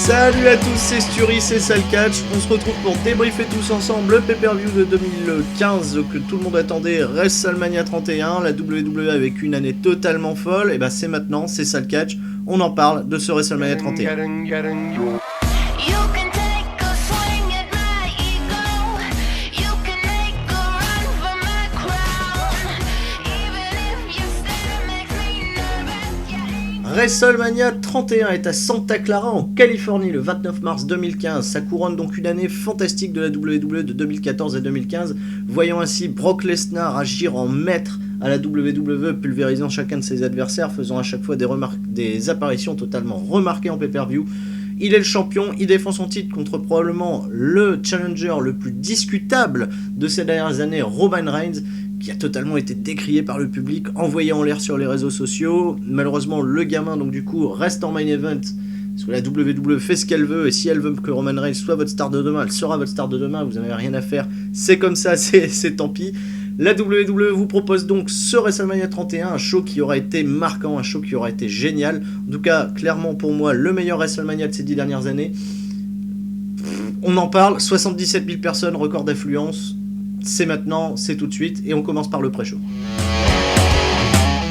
Salut à tous, c'est Sturi, c'est Salcatch. On se retrouve pour débriefer tous ensemble le pay-per-view de 2015 que tout le monde attendait, WrestleMania 31, la WWE avec une année totalement folle. Et bah c'est maintenant, c'est Salcatch. On en parle de ce WrestleMania 31. WrestleMania 31 est à Santa Clara en Californie le 29 mars 2015. Ça couronne donc une année fantastique de la WWE de 2014 à 2015, voyant ainsi Brock Lesnar agir en maître à la WWE, pulvérisant chacun de ses adversaires, faisant à chaque fois des apparitions totalement remarquées en pay-per-view. Il est le champion, il défend son titre contre probablement le challenger le plus discutable de ces dernières années, Roman Reigns, qui a totalement été décrié par le public, envoyé en l'air sur les réseaux sociaux. Malheureusement, le gamin, donc du coup, reste en main event, parce que la WWE fait ce qu'elle veut, et si elle veut que Roman Reigns soit votre star de demain, elle sera votre star de demain, vous n'avez rien à faire, c'est comme ça, c'est tant pis. La WWE vous propose donc ce WrestleMania 31, un show qui aura été marquant, un show qui aura été génial. En tout cas, clairement pour moi, le meilleur WrestleMania de ces 10 dernières années. On en parle, 77 000 personnes, record d'affluence. C'est maintenant, c'est tout de suite, et on commence par le pré-show.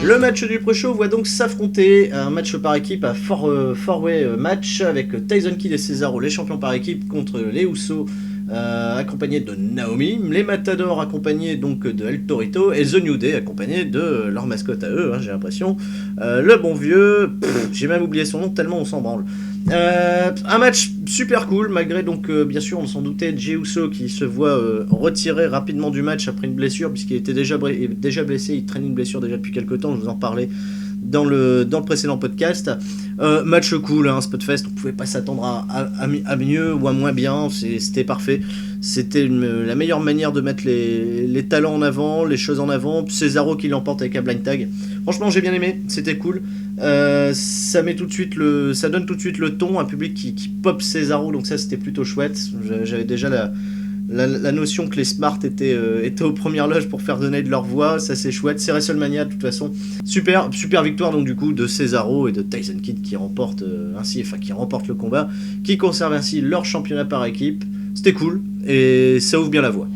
Le match du pré-show voit donc s'affronter un match par équipe à four-way match avec Tyson Kidd et Cesaro, les champions par équipe, contre les Usos, accompagnés de Naomi, les Matadors accompagnés donc de El Torito, et The New Day accompagnés de leur mascotte à eux, j'ai l'impression, le bon vieux, j'ai même oublié son nom tellement on s'en branle. Un match super cool, malgré donc bien sûr on s'en doutait, Jey Uso qui se voit retirer rapidement du match après une blessure, puisqu'il était déjà blessé, il traîne une blessure déjà depuis quelques temps, je vous en parlais dans le précédent podcast. Match cool, Spotfest, on pouvait pas s'attendre à mieux ou à moins bien, c'était parfait. C'était la meilleure manière de mettre les talents en avant, les choses en avant. Cesaro qui l'emporte avec un blind tag. Franchement, j'ai bien aimé, c'était cool. Ça donne tout de suite le ton, un public qui pop Cesaro, donc ça c'était plutôt chouette. J'avais déjà la notion que les Smart étaient aux premières loges pour faire donner de leur voix, ça c'est chouette, c'est WrestleMania de toute façon. Super victoire donc du coup de Cesaro et de Tyson Kidd qui remportent le combat, qui conservent ainsi leur championnat par équipe. C'était cool et ça ouvre bien la voie.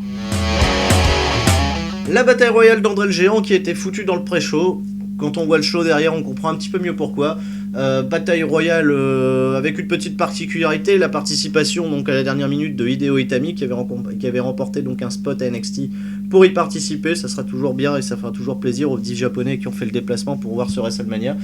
La bataille royale d'André le Géant qui a été foutue dans le pré-show. Quand on voit le show derrière, on comprend un petit peu mieux pourquoi. Bataille royale avec une petite particularité, la participation donc à la dernière minute de Hideo Itami qui avait remporté donc un spot à NXT pour y participer. Ça sera toujours bien et ça fera toujours plaisir aux 10 japonais qui ont fait le déplacement pour voir ce WrestleMania.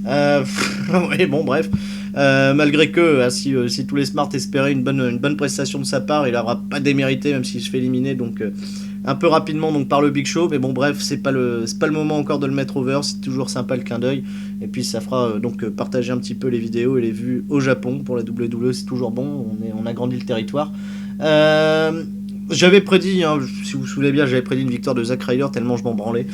Ouais, bon bref, malgré que si tous les Smart espéraient une bonne prestation de sa part, il n'aura pas démérité même s'il se fait éliminer donc un peu rapidement donc par le Big Show, mais bon bref, c'est pas le moment encore de le mettre over, c'est toujours sympa le clin d'œil, et puis ça fera donc partager un petit peu les vidéos et les vues au Japon pour la WWE, c'est toujours bon, on agrandit le territoire. J'avais prédit, si vous vous souvenez bien, j'avais prédit une victoire de Zack Ryder tellement je m'en branlais.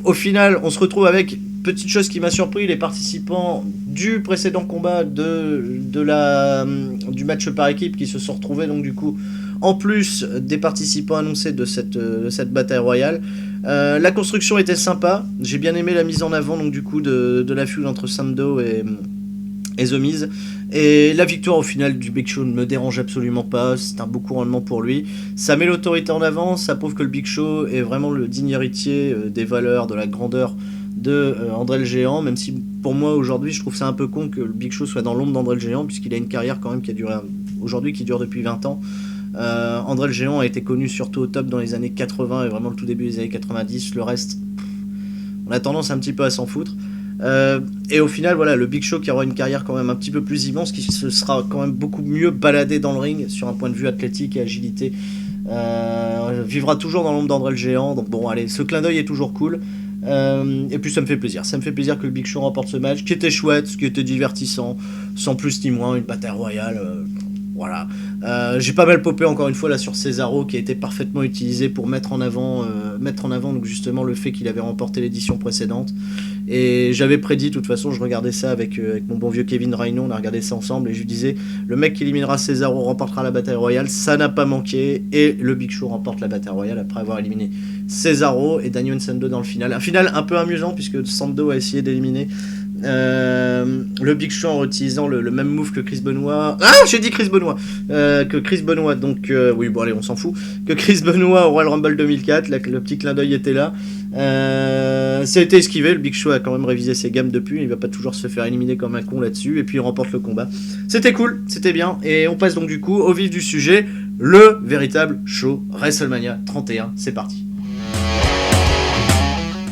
Au final, on se retrouve avec, petite chose qui m'a surpris, les participants du précédent combat du match par équipe qui se sont retrouvés donc du coup en plus des participants annoncés de cette bataille royale. La construction était sympa, j'ai bien aimé la mise en avant donc du coup de la feud entre Sando et The Miz, et la victoire au final du Big Show ne me dérange absolument pas, c'est un beau couronnement pour lui, ça met l'autorité en avant, ça prouve que le Big Show est vraiment le digne héritier des valeurs, de la grandeur de André le Géant, même si pour moi aujourd'hui je trouve ça un peu con que le Big Show soit dans l'ombre d'André le Géant, puisqu'il a une carrière quand même qui dure depuis 20 ans. André le Géant a été connu surtout au top dans les années 80 et vraiment le tout début des années 90, le reste on a tendance un petit peu à s'en foutre. Et au final voilà, le Big Show qui aura une carrière quand même un petit peu plus immense, qui se sera quand même beaucoup mieux baladé dans le ring sur un point de vue athlétique et agilité, vivra toujours dans l'ombre d'André le Géant, donc bon allez, ce clin d'œil est toujours cool. Et puis ça me fait plaisir que le Big Show remporte ce match qui était chouette, qui était divertissant, sans plus ni moins, une bataille royale, voilà. J'ai pas mal popé encore une fois là sur Cesaro qui a été parfaitement utilisé pour mettre en avant donc justement le fait qu'il avait remporté l'édition précédente, et j'avais prédit, de toute façon je regardais ça avec mon bon vieux Kevin Rhino, on a regardé ça ensemble et je lui disais le mec qui éliminera Cesaro remportera la bataille royale, ça n'a pas manqué et le Big Show remporte la bataille royale après avoir éliminé Cesaro et Daniel Sando dans le final, un final un peu amusant puisque Sando a essayé d'éliminer Le Big Show en utilisant le même move que Chris Benoit. Ah, j'ai dit Chris Benoit. Que Chris Benoit, donc oui, bon allez, on s'en fout. Que Chris Benoit au Royal Rumble 2004, là, le petit clin d'œil était là. Ça a été esquivé, le Big Show a quand même révisé ses gammes depuis, il va pas toujours se faire éliminer comme un con là-dessus, et puis il remporte le combat. C'était cool, c'était bien, et on passe donc du coup au vif du sujet, le véritable show WrestleMania 31, c'est parti.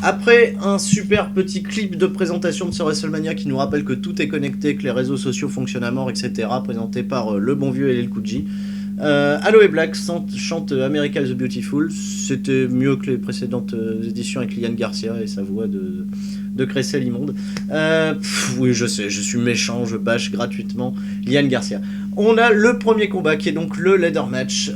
Après un super petit clip de présentation de ce WrestleMania qui nous rappelle que tout est connecté, que les réseaux sociaux fonctionnent à mort, etc., présenté par le bon vieux LL Cool J, Aloe Black chante America the Beautiful. C'était mieux que les précédentes éditions avec Liane Garcia et sa voix de crécelle immonde. Oui, je sais, je suis méchant, je bâche gratuitement Liane Garcia. On a le premier combat qui est donc le ladder match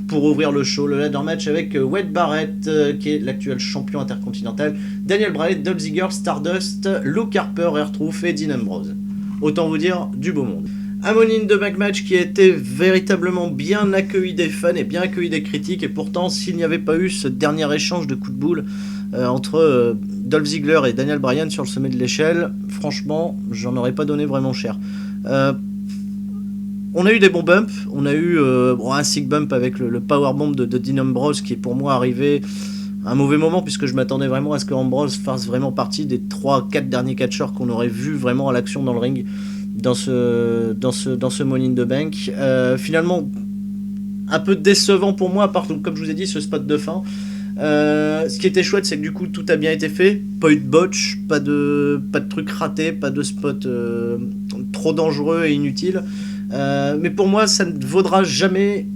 pour ouvrir le show. Le ladder match avec Wade Barrett qui est l'actuel champion intercontinental, Daniel Bryan, Dolph Ziggler, Stardust, Luke Harper, R-Truth et Dean Ambrose. Autant vous dire, du beau monde. Un Money in the Bank match qui a été véritablement bien accueilli des fans et bien accueilli des critiques, et pourtant s'il n'y avait pas eu ce dernier échange de coups de boule entre Dolph Ziggler et Daniel Bryan sur le sommet de l'échelle, franchement j'en aurais pas donné vraiment cher. On a eu des bons bumps, on a eu un sick bump avec le powerbomb de Dean Ambrose qui est pour moi arrivé à un mauvais moment, puisque je m'attendais vraiment à ce que Ambrose fasse vraiment partie des 3-4 derniers catcheurs qu'on aurait vu vraiment à l'action dans le ring dans ce Money in the Bank. Finalement un peu décevant pour moi, à part donc, comme je vous ai dit, ce spot de fin. Ce qui était chouette, c'est que du coup tout a bien été fait, pas eu de botch, pas de trucs ratés, pas de spot trop dangereux et inutile, mais pour moi ça ne vaudra jamais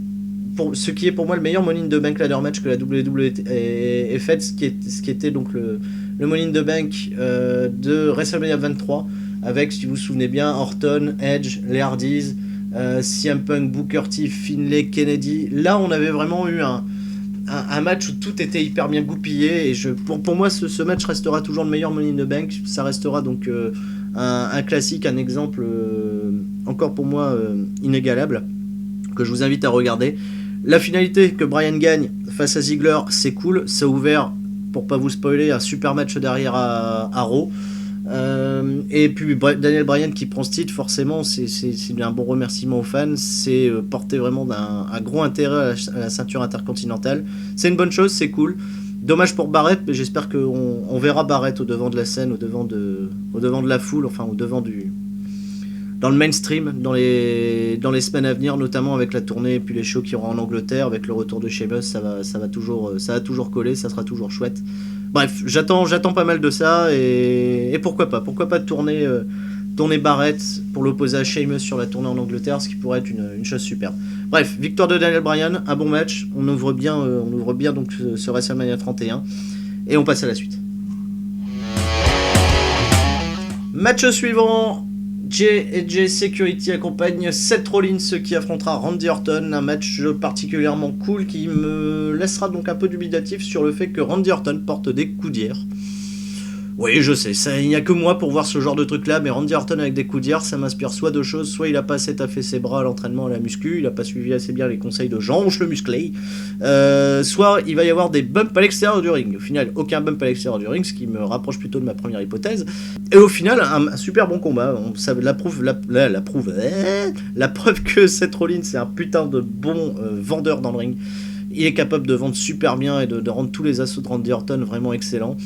pour ce qui est pour moi le meilleur Money in the Bank ladder match que la WWE ait fait, ce qui était donc le Money in the Bank de WrestleMania 23, avec, si vous vous souvenez bien, Orton, Edge, les Hardys, CM Punk, Booker T, Finlay, Kennedy. Là on avait vraiment eu un match où tout était hyper bien goupillé, et pour moi ce match restera toujours le meilleur Money in the Bank. Ça restera donc un classique, un exemple encore pour moi inégalable, que je vous invite à regarder. La finalité, que Bryan gagne face à Ziggler, c'est cool, ça a ouvert, pour pas vous spoiler, un super match derrière à Raw. Et puis Daniel Bryan qui prend ce titre, forcément c'est un bon remerciement aux fans, c'est porter vraiment un gros intérêt à la ceinture intercontinentale. C'est une bonne chose, c'est cool. Dommage pour Barrett, mais j'espère qu'on verra Barrett au devant de la scène, au devant de la foule, enfin au devant dans le mainstream dans les semaines à venir, notamment avec la tournée et puis les shows qui auront en Angleterre, avec le retour de Sheamus, ça va toujours coller, ça sera toujours chouette. Bref, j'attends pas mal de ça, et pourquoi pas tourner Barrett pour l'opposer à Sheamus sur la tournée en Angleterre, ce qui pourrait être une chose superbe. Bref, victoire de Daniel Bryan, un bon match, on ouvre bien donc ce WrestleMania 31, et on passe à la suite. Match suivant, J&J Security accompagne Seth Rollins qui affrontera Randy Orton, un match particulièrement cool qui me laissera donc un peu dubitatif sur le fait que Randy Orton porte des coudières. Oui, je sais, il n'y a que moi pour voir ce genre de truc là, mais Randy Orton avec des coudières, ça m'inspire soit deux choses, soit il a pas assez taffé ses bras à l'entraînement à la muscu, il a pas suivi assez bien les conseils de Jean-Ange le musclé, soit il va y avoir des bumps à l'extérieur du ring. Au final, aucun bump à l'extérieur du ring, ce qui me rapproche plutôt de ma première hypothèse. Et au final, un super bon combat. La preuve que Seth Rollins c'est un putain de bon vendeur dans le ring. Il est capable de vendre super bien et de rendre tous les assauts de Randy Orton vraiment excellents.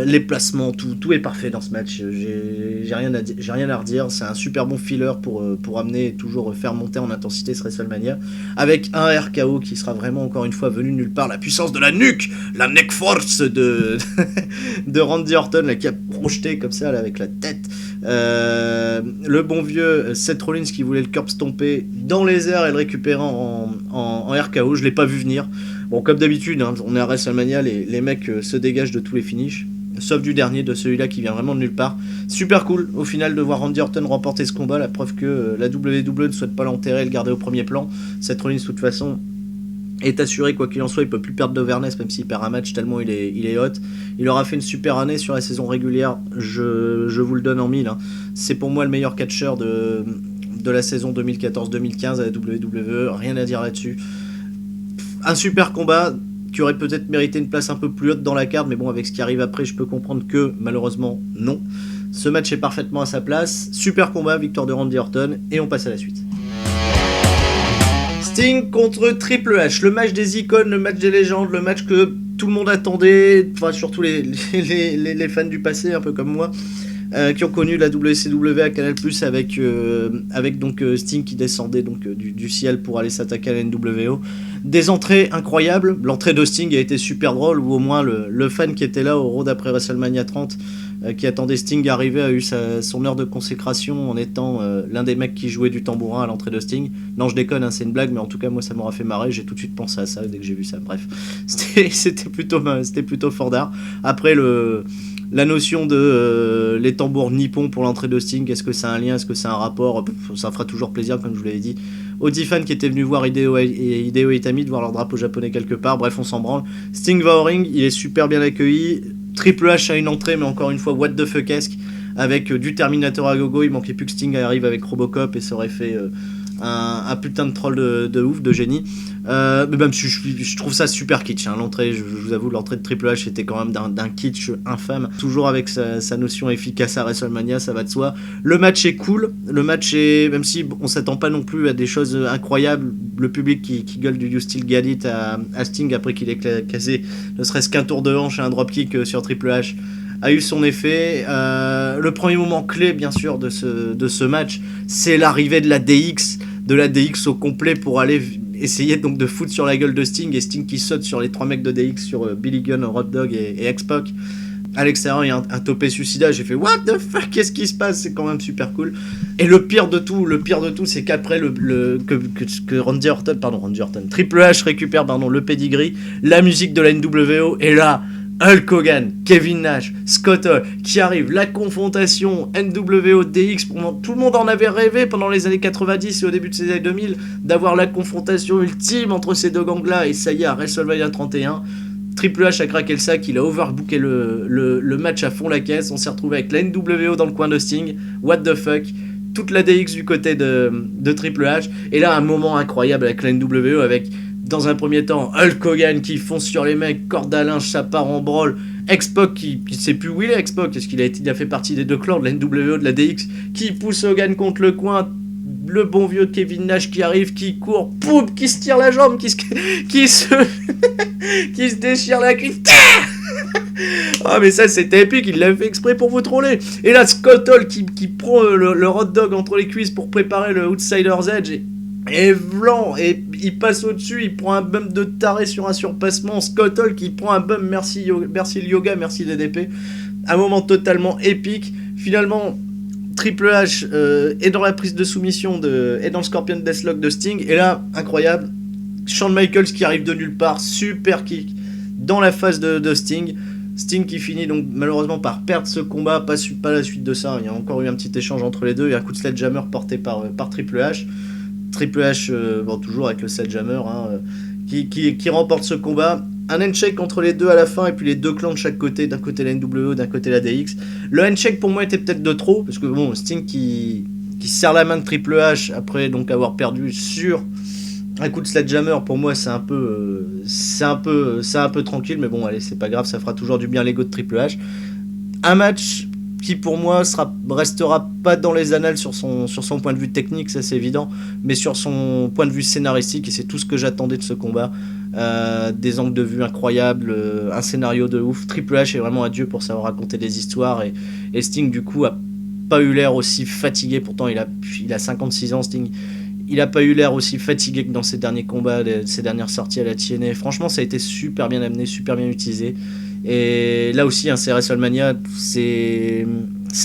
Les placements, tout est parfait dans ce match. J'ai rien à redire. C'est un super bon filler pour amener et toujours faire monter en intensité ce WrestleMania, avec un RKO qui sera vraiment encore une fois venu de nulle part. La puissance de la nuque, la neck force de Randy Orton là, qui a projeté comme ça là, avec la tête. Le bon vieux Seth Rollins qui voulait le curb stomper dans les airs et le récupérer en RKO. Je l'ai pas vu venir. Bon, comme d'habitude, hein, on est à WrestleMania, les mecs se dégagent de tous les finishes, sauf du dernier, de celui-là qui vient vraiment de nulle part. Super cool, au final, de voir Randy Orton remporter ce combat, la preuve que la WWE ne souhaite pas l'enterrer et le garder au premier plan. Seth Rollins, de toute façon, est assuré, quoi qu'il en soit, il peut plus perdre d'overness, même s'il perd un match tellement il est hot. Il aura fait une super année sur la saison régulière, je vous le donne en mille. Hein. C'est pour moi le meilleur catcheur de la saison 2014-2015 à la WWE, rien à dire là-dessus. Un super combat, qui aurait peut-être mérité une place un peu plus haute dans la carte, mais bon, avec ce qui arrive après, je peux comprendre que, malheureusement, non. Ce match est parfaitement à sa place. Super combat, victoire de Randy Orton, et on passe à la suite. Sting contre Triple H, le match des icônes, le match des légendes, le match que tout le monde attendait, enfin surtout les fans du passé, un peu comme moi, qui ont connu la WCW à Canal+, avec donc Sting qui descendait donc du ciel pour aller s'attaquer à la NWO. Des entrées incroyables, l'entrée de Sting a été super drôle, ou au moins le fan qui était là au Raw d'après WrestleMania 30, qui attendait Sting arriver, a eu son heure de consécration en étant l'un des mecs qui jouait du tambourin à l'entrée de Sting. Non, je déconne, hein, c'est une blague, mais en tout cas moi ça m'aura fait marrer, j'ai tout de suite pensé à ça dès que j'ai vu ça. Bref, c'était plutôt fort d'art. Après la notion de les tambours nippons pour l'entrée de Sting, est-ce que c'est un lien, est-ce que c'est un rapport, ça fera toujours plaisir, comme je vous l'avais dit, aux 10 fans qui étaient venus voir Hideo Itami, de voir leur drapeau japonais quelque part. Bref, on s'en branle. Sting va au ring, il est super bien accueilli. Triple H a une entrée, mais encore une fois, what the fuck-esque, avec du Terminator à gogo. Il manquait plus que Sting arrive avec Robocop et ça aurait fait un putain de troll de ouf, de génie. Mais même je trouve ça super kitsch, hein. L'entrée, je vous avoue, l'entrée de Triple H était quand même d'un kitsch infâme, toujours avec sa notion efficace à WrestleMania, ça va de soi. Le match est cool, même si on s'attend pas non plus à des choses incroyables, le public qui gueule du You Still Got It à Sting après qu'il ait cassé ne serait-ce qu'un tour de hanche et un dropkick sur Triple H a eu son effet. Le premier moment clé bien sûr de ce match, c'est l'arrivée de la DX au complet pour aller essayer donc de foutre sur la gueule de Sting, et Sting qui saute sur les 3 mecs de DX, sur Billy Gunn, Road Dogg et X-Pac. À l'extérieur, il y a un topé suicida, j'ai fait what the fuck, qu'est-ce qui se passe, c'est quand même super cool. Et le pire de tout, c'est qu'après que Randy Orton, Triple H récupère le pedigree, la musique de la NWO, et là, Hulk Hogan, Kevin Nash, Scott Hall qui arrive, la confrontation NWO DX, tout le monde en avait rêvé pendant les années 90 et au début de ces années 2000 d'avoir la confrontation ultime entre ces deux gangs là, et ça y est, à WrestleMania 31, Triple H a craqué le sac, il a overbooké le match à fond la caisse, on s'est retrouvé avec la NWO dans le coin de Sting, what the fuck, toute la DX du côté de Triple H, et là un moment incroyable avec la NWO, avec dans un premier temps Hulk Hogan qui fonce sur les mecs, corde à linge, ça part en brawl, X-Pac qui sait plus où il est, X-Pac, est-ce qu'il a fait partie des deux clans de la NWO, de la DX, qui pousse Hogan contre le coin, le bon vieux Kevin Nash qui arrive, qui court, poum, qui se tire la jambe, qui se déchire la cuisse. Ah mais ça c'était épique, il l'a fait exprès pour vous troller. Et là Scott Hall qui prend le hot dog entre les cuisses pour préparer le Outsider's Edge, et blanc, et il passe au-dessus, il prend un bump de taré sur un surpassement. Scott Hall qui prend un bump, merci le yoga, merci DDP. Un moment totalement épique. Finalement, Triple H est dans la prise de soumission et dans le Scorpion Deathlock de Sting. Et là, incroyable, Shawn Michaels qui arrive de nulle part, super kick dans la face de Sting. Sting qui finit donc malheureusement par perdre ce combat, pas la suite de ça. Il y a encore eu un petit échange entre les deux et un coup de sledgehammer porté par Triple H. Triple H, toujours avec le sledgehammer, qui remporte ce combat. Un handshake entre les deux à la fin, et puis les deux clans de chaque côté, d'un côté la NWO, d'un côté la DX. Le handshake pour moi était peut-être de trop, parce que bon, Sting qui serre la main de Triple H après donc avoir perdu sur un coup de sledgehammer, pour moi c'est un peu tranquille, mais bon allez, c'est pas grave, ça fera toujours du bien à l'ego de Triple H. Un match qui pour moi restera pas dans les annales sur son point de vue technique, ça c'est évident, mais sur son point de vue scénaristique, et c'est tout ce que j'attendais de ce combat. Des angles de vue incroyables, un scénario de ouf. Triple H est vraiment un dieu pour savoir raconter des histoires, et Sting du coup a pas eu l'air aussi fatigué, pourtant il a 56 ans Sting, il a pas eu l'air aussi fatigué que dans ses derniers combats, ses dernières sorties à la TNA. Franchement ça a été super bien amené, super bien utilisé. Et là aussi, c'est WrestleMania, c'est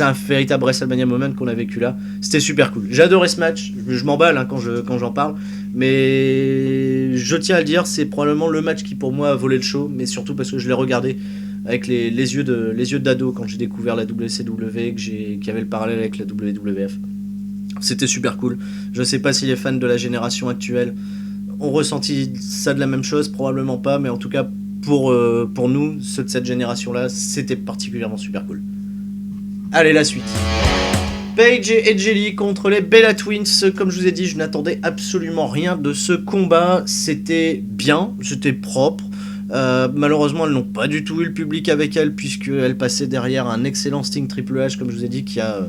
un véritable WrestleMania moment qu'on a vécu là. C'était super cool. J'ai adoré ce match, je m'emballe quand j'en parle, mais je tiens à le dire, c'est probablement le match qui pour moi a volé le show, mais surtout parce que je l'ai regardé avec les yeux d'ado quand j'ai découvert la WCW, qui avait le parallèle avec la WWF. C'était super cool. Je sais pas si les fans de la génération actuelle ont ressenti ça de la même chose, probablement pas, mais en tout cas pour nous, ceux de cette génération-là, c'était particulièrement super cool. Allez, la suite. Paige et Edge Lee contre les Bella Twins. Comme je vous ai dit, je n'attendais absolument rien de ce combat. C'était bien, c'était propre. Malheureusement, elles n'ont pas du tout eu le public avec elles, puisqu'elles passaient derrière un excellent Sting Triple H, comme je vous ai dit, qui a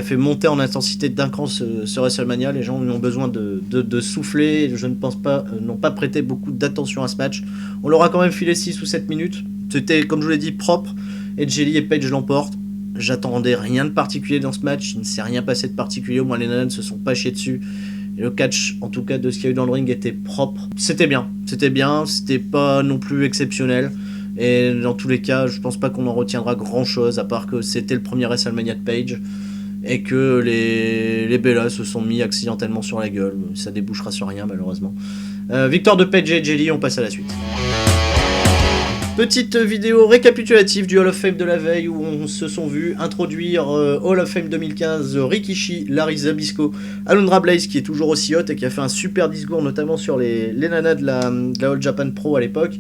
fait monter en intensité d'un cran ce WrestleMania. Les gens ont besoin de souffler. Je ne pense pas, n'ont pas prêté beaucoup d'attention à ce match. On leur a quand même filé 6 ou 7 minutes. C'était, comme je vous l'ai dit, propre. Et Jelly et Page l'emportent. J'attendais rien de particulier dans ce match. Il ne s'est rien passé de particulier. Au moins, les nanas ne se sont pas chiés dessus. Et le catch, en tout cas, de ce qu'il y a eu dans le ring, était propre. C'était bien. C'était pas non plus exceptionnel. Et dans tous les cas, je pense pas qu'on en retiendra grand chose, à part que c'était le premier WrestleMania de Page. Et que les Bellas se sont mis accidentellement sur la gueule. Ça débouchera sur rien, malheureusement. Victoire de Page et Jelly, on passe à la suite. Petite vidéo récapitulative du Hall of Fame de la veille, où on se sont vus introduire Hall of Fame 2015 Rikishi, Larry Zbyszko, Alundra Blaze, qui est toujours aussi hot et qui a fait un super discours, notamment sur les nanas de la All Japan Pro à l'époque.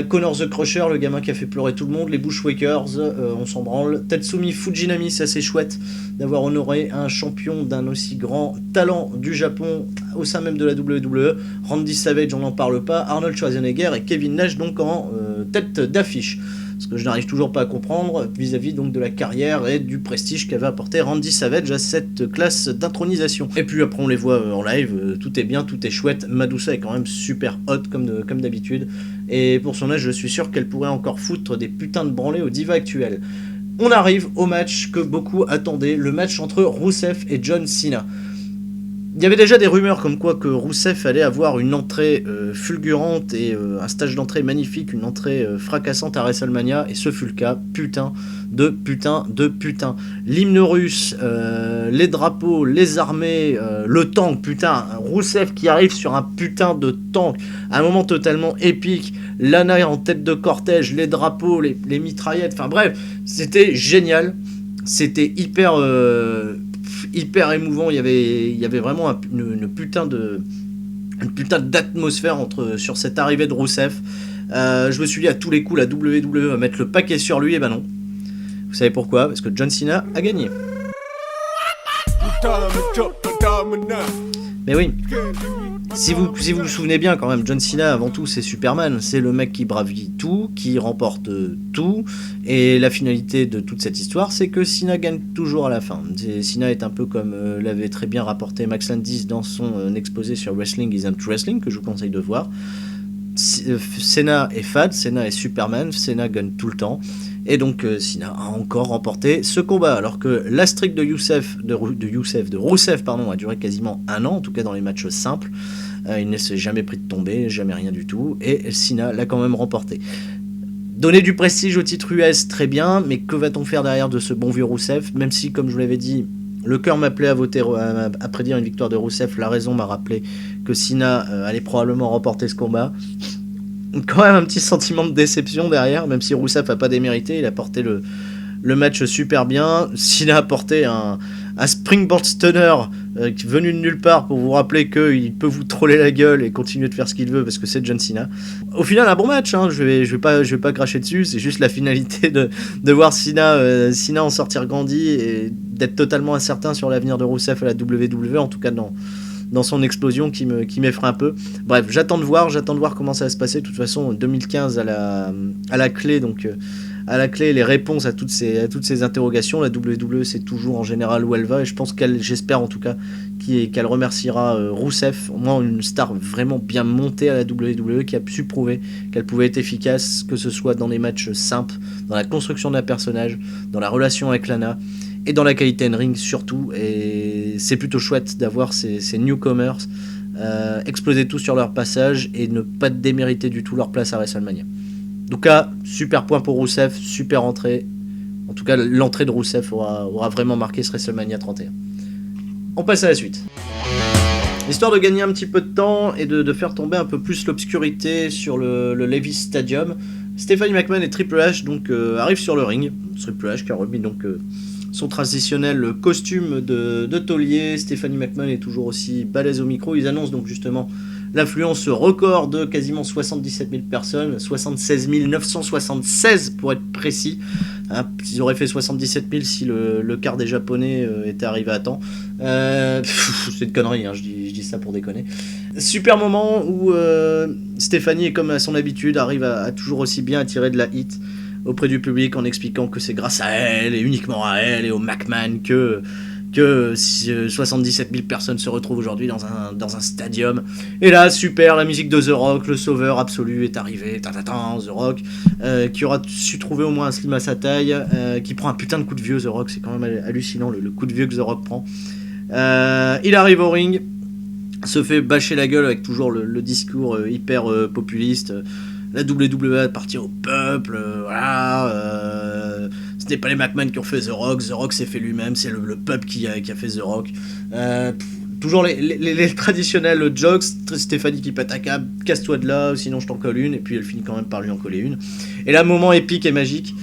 Connor the Crusher, le gamin qui a fait pleurer tout le monde, les Bushwhackers, on s'en branle. Tatsumi Fujinami, c'est assez chouette d'avoir honoré un champion d'un aussi grand talent du Japon au sein même de la WWE. Randy Savage, on n'en parle pas. Arnold Schwarzenegger et Kevin Nash donc en tête d'affiche. Ce que je n'arrive toujours pas à comprendre vis-à-vis donc de la carrière et du prestige qu'avait apporté Randy Savage à cette classe d'intronisation. Et puis après on les voit en live, tout est bien, tout est chouette. Madusa est quand même super hot comme d'habitude. Et pour son âge, je suis sûr qu'elle pourrait encore foutre des putains de branlées aux divas actuelles. On arrive au match que beaucoup attendaient, le match entre Rusev et John Cena. Il y avait déjà des rumeurs comme quoi que Rusev allait avoir une entrée fulgurante et un stage d'entrée magnifique, une entrée fracassante à WrestleMania, et ce fut le cas. Putain de putain. L'hymne russe, les drapeaux, les armées, le tank, putain, Rusev qui arrive sur un putain de tank, à un moment totalement épique, Lana en tête de cortège, les drapeaux, les mitraillettes, enfin bref, c'était génial, c'était hyper émouvant. Il y avait vraiment une putain d'atmosphère sur cette arrivée de Rusev. Je me suis dit à tous les coups, la WWE va mettre le paquet sur lui, et ben non. Vous savez pourquoi? Parce que John Cena a gagné. Mais oui, si vous vous souvenez bien quand même, John Cena avant tout c'est Superman, c'est le mec qui bravit tout, qui remporte tout, et la finalité de toute cette histoire c'est que Cena gagne toujours à la fin. Cena est un peu comme l'avait très bien rapporté Max Landis dans son exposé sur Wrestling Isn't Wrestling, que je vous conseille de voir. Cena est fade, Cena est Superman, Cena gagne tout le temps. Et donc Cena a encore remporté ce combat, alors que la streak de Rusev a duré quasiment un an, en tout cas dans les matchs simples. Il ne s'est jamais pris de tomber, jamais rien du tout, et Cena l'a quand même remporté. Donner du prestige au titre US, très bien, mais que va-t-on faire derrière de ce bon vieux Rusev? Même si, comme je vous l'avais dit, le cœur m'appelait à prédire une victoire de Rusev, la raison m'a rappelé que Cena allait probablement remporter ce combat. Quand même un petit sentiment de déception derrière, même si Rusev n'a pas démérité, il a porté le match super bien. Cena a porté un springboard stunner venu de nulle part pour vous rappeler qu'il peut vous troller la gueule et continuer de faire ce qu'il veut parce que c'est John Cena. Au final, un bon match, hein, je vais pas cracher dessus, c'est juste la finalité de voir Cena en sortir grandi et d'être totalement incertain sur l'avenir de Rusev à la WWE, en tout cas dans son explosion qui m'effraie un peu. Bref, j'attends de voir comment ça va se passer. De toute façon, 2015 à la clé, donc à la clé les réponses à toutes ces interrogations. La WWE c'est toujours en général où elle va, et je pense j'espère en tout cas qu'elle remerciera Rusev, au moins une star vraiment bien montée à la WWE, qui a su prouver qu'elle pouvait être efficace, que ce soit dans les matchs simples, dans la construction d'un personnage, dans la relation avec Lana, et dans la qualité in-ring surtout. Et c'est plutôt chouette d'avoir ces newcomers exploser tout sur leur passage et ne pas démériter du tout leur place à WrestleMania. Donc là, super point pour Rusev, super entrée. En tout cas, l'entrée de Rusev aura vraiment marqué ce WrestleMania 31. On passe à la suite. Histoire de gagner un petit peu de temps et de faire tomber un peu plus l'obscurité sur le Levi's Stadium, Stephanie McMahon et Triple H donc, arrivent sur le ring. Triple H qui a remis donc son traditionnel costume de taulier. Stephanie McMahon est toujours aussi balèze au micro. Ils annoncent donc justement l'affluence record de quasiment 77 000 personnes, 76 976 pour être précis. Hein, ils auraient fait 77 000 si le quart des Japonais était arrivé à temps. C'est une connerie, hein, je dis ça pour déconner. Super moment où Stéphanie, comme à son habitude, arrive à toujours aussi bien attirer de la hit auprès du public en expliquant que c'est grâce à elle et uniquement à elle et au McMahon que 77 000 personnes se retrouvent aujourd'hui dans un stadium. Et là, super, la musique de The Rock, le sauveur absolu est arrivé, The Rock, qui aura su trouver au moins un slim à sa taille, qui prend un putain de coup de vieux, The Rock, c'est quand même hallucinant le coup de vieux que The Rock prend. Il arrive au ring, se fait bâcher la gueule avec toujours le discours hyper populiste. La WWE appartient au peuple, voilà. Ce n'est pas les McMahon qui ont fait The Rock s'est fait lui-même, c'est le peuple qui a fait The Rock. Toujours les traditionnels jokes, Stéphanie qui pète un câble, casse-toi de là, sinon je t'en colle une, et puis elle finit quand même par lui en coller une. Et là, moment épique et magique,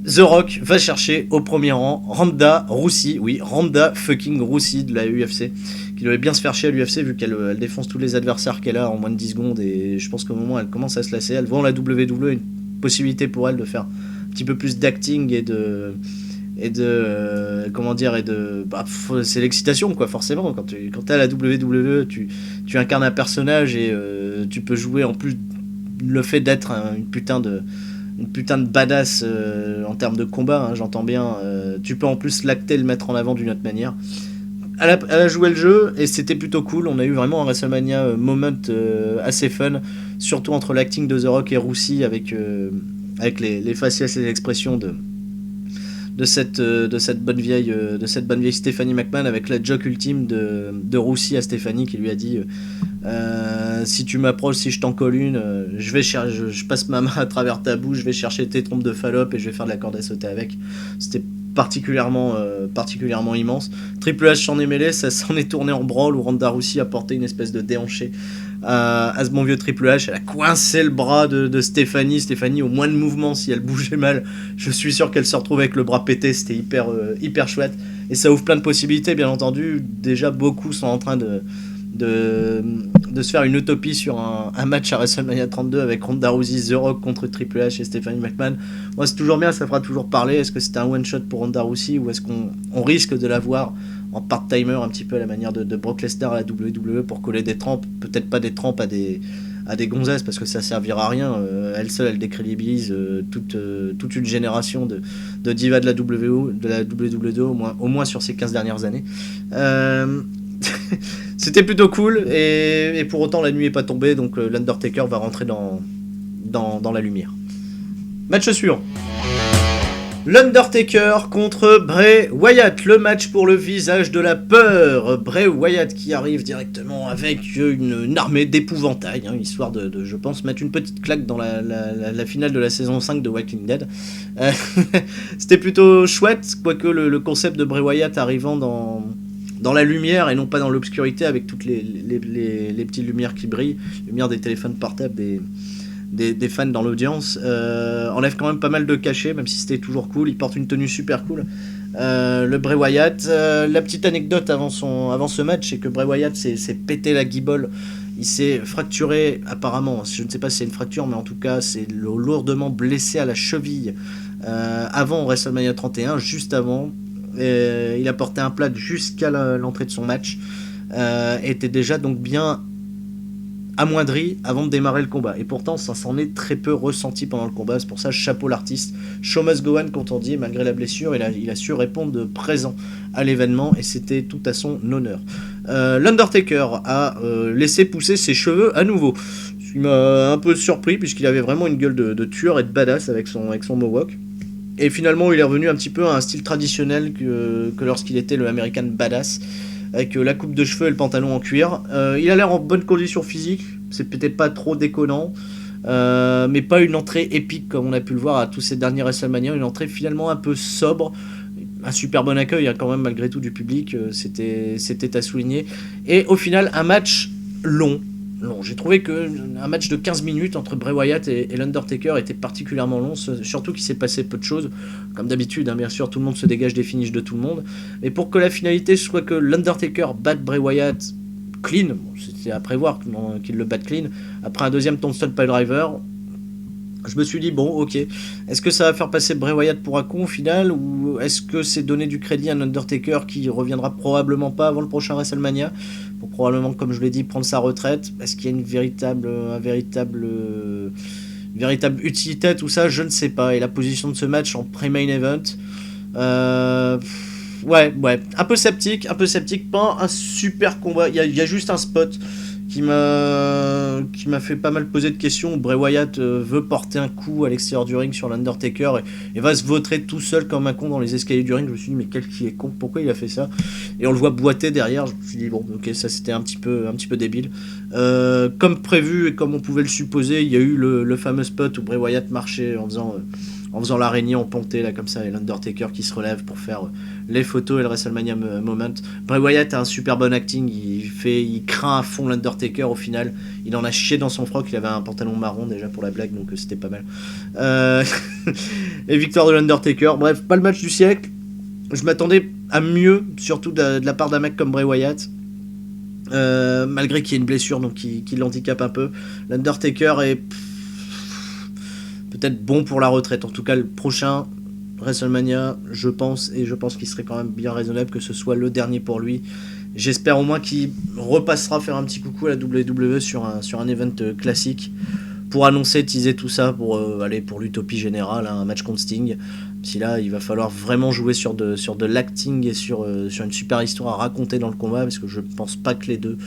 The Rock va chercher au premier rang Ronda Rousey, oui, Ronda fucking Rousey de la UFC, qui devait bien se faire chier à l'UFC vu qu'elle défonce tous les adversaires qu'elle a en moins de 10 secondes, et je pense qu'au moment où elle commence à se lasser, elle voit en la WWE une possibilité pour elle de faire un petit peu plus d'acting et de c'est l'excitation quoi, forcément quand t'es à la WWE, tu incarnes un personnage et tu peux jouer en plus le fait d'être une putain de badass en termes de combat, hein, j'entends bien, tu peux en plus l'acter et le mettre en avant d'une autre manière. Elle a joué le jeu et c'était plutôt cool. On a eu vraiment un WrestleMania moment assez fun, surtout entre l'acting de The Rock et Rousey avec les faciès et les expressions de cette bonne vieille Stephanie McMahon, avec la joke ultime de Rousey à Stephanie qui lui a dit si tu m'approches, si je t'en colle une, je passe ma main à travers ta bouche, je vais chercher tes trompes de Fallope et je vais faire de la corde à sauter avec. C'était particulièrement immense. Triple H s'en est mêlé, ça s'en est tourné en branle où Ronda Rousey a porté une espèce de déhanché à ce bon vieux Triple H. Elle a coincé le bras de Stéphanie au moins de mouvement, si elle bougeait mal, je suis sûr qu'elle se retrouvait avec le bras pété. C'était hyper chouette et ça ouvre plein de possibilités, bien entendu. Déjà beaucoup sont en train de se faire une utopie sur un match à WrestleMania 32 avec Ronda Rousey, The Rock contre Triple H et Stephanie McMahon. Moi, c'est toujours bien, ça fera toujours parler. Est-ce que c'était un one shot pour Ronda Rousey ou est-ce qu'on risque de la voir en part-timer un petit peu à la manière de Brock Lesnar à la WWE pour coller des trampes, peut-être pas des trampes à des gonzesses parce que ça servira à rien. Elle seule, elle décrédibilise toute une génération de divas de la WWE au moins sur ces 15 dernières années. C'était plutôt cool et pour autant la nuit est pas tombée, donc l'Undertaker va rentrer dans la lumière. Match suivant. L'Undertaker contre Bray Wyatt, le match pour le visage de la peur. Bray Wyatt qui arrive directement avec une armée d'épouvantail, hein, histoire de, je pense, mettre une petite claque dans la finale de la saison 5 de Walking Dead. C'était plutôt chouette, quoique le concept de Bray Wyatt arrivant dans la lumière et non pas dans l'obscurité avec toutes les petites lumières qui brillent, lumière des téléphones portables des fans dans l'audience, enlève quand même pas mal de cachets, même si c'était toujours cool. Il porte une tenue super cool, le Bray Wyatt. La petite anecdote avant ce match, c'est que Bray Wyatt s'est pété la guibole. Il s'est fracturé apparemment, je ne sais pas si c'est une fracture, mais en tout cas c'est lourdement blessé à la cheville avant WrestleMania 31, juste avant. Il a porté un plat jusqu'à l'entrée de son match, était déjà donc bien amoindri avant de démarrer le combat, et pourtant ça s'en est très peu ressenti pendant le combat. C'est pour ça, chapeau l'artiste, show must go on quand on dit, malgré la blessure il a su répondre de présent à l'événement et c'était tout à son honneur. L'Undertaker a laissé pousser ses cheveux à nouveau, ce qui m'a un peu surpris puisqu'il avait vraiment une gueule de tueur et de badass avec son mohawk. Et finalement, il est revenu un petit peu à un style traditionnel que lorsqu'il était le American Badass, avec la coupe de cheveux et le pantalon en cuir. Il a l'air en bonne condition physique, c'est peut-être pas trop déconnant, mais pas une entrée épique comme on a pu le voir à tous ces derniers WrestleMania, une entrée finalement un peu sobre. Un super bon accueil, hein, quand même, malgré tout, du public, c'était à souligner. Et au final, un match long. J'ai trouvé qu'un match de 15 minutes entre Bray Wyatt et l'Undertaker était particulièrement long, surtout qu'il s'est passé peu de choses, comme d'habitude, hein, bien sûr, tout le monde se dégage des finishes de tout le monde, mais pour que la finalité soit que l'Undertaker batte Bray Wyatt clean, bon, c'était à prévoir qu'il le batte clean, après un deuxième tombstone piledriver. Je me suis dit, bon, ok, est-ce que ça va faire passer Bray Wyatt pour un con au final, ou est-ce que c'est donner du crédit à un Undertaker qui reviendra probablement pas avant le prochain WrestleMania, pour probablement, comme je l'ai dit, prendre sa retraite? Est-ce qu'il y a une véritable utilité à tout ça? Je ne sais pas. Et la position de ce match en pré-main event, ouais, un peu sceptique, pas un super combat. Il y a juste un spot qui m'a fait pas mal poser de questions. Bray Wyatt veut porter un coup à l'extérieur du ring sur l'Undertaker et va se vautrer tout seul comme un con dans les escaliers du ring. Je me suis dit, mais quel qui est con, pourquoi il a fait ça? Et on le voit boiter derrière. Je me suis dit, bon, ok, ça c'était un petit peu débile. Comme prévu et comme on pouvait le supposer, il y a eu le fameux spot où Bray Wyatt marchait en faisant l'araignée en ponté là comme ça, et l'Undertaker qui se relève pour faire les photos et le WrestleMania moment. Bray Wyatt a un super bon acting, il craint à fond l'Undertaker au final, il en a chié dans son froc, il avait un pantalon marron déjà pour la blague, donc c'était pas mal. Et victoire de l'Undertaker, bref, pas le match du siècle, je m'attendais à mieux, surtout de la part d'un mec comme Bray Wyatt. Malgré qu'il y ait une blessure donc qui l'handicape un peu, l'Undertaker est peut-être bon pour la retraite. En tout cas, le prochain WrestleMania, je pense qu'il serait quand même bien raisonnable que ce soit le dernier pour lui. J'espère au moins qu'il repassera faire un petit coucou à la WWE sur un event classique pour annoncer, teaser tout ça pour aller pour l'utopie générale, un match contre Sting. Si là, il va falloir vraiment jouer sur de l'acting et sur une super histoire à raconter dans le combat, parce que je pense pas que les deux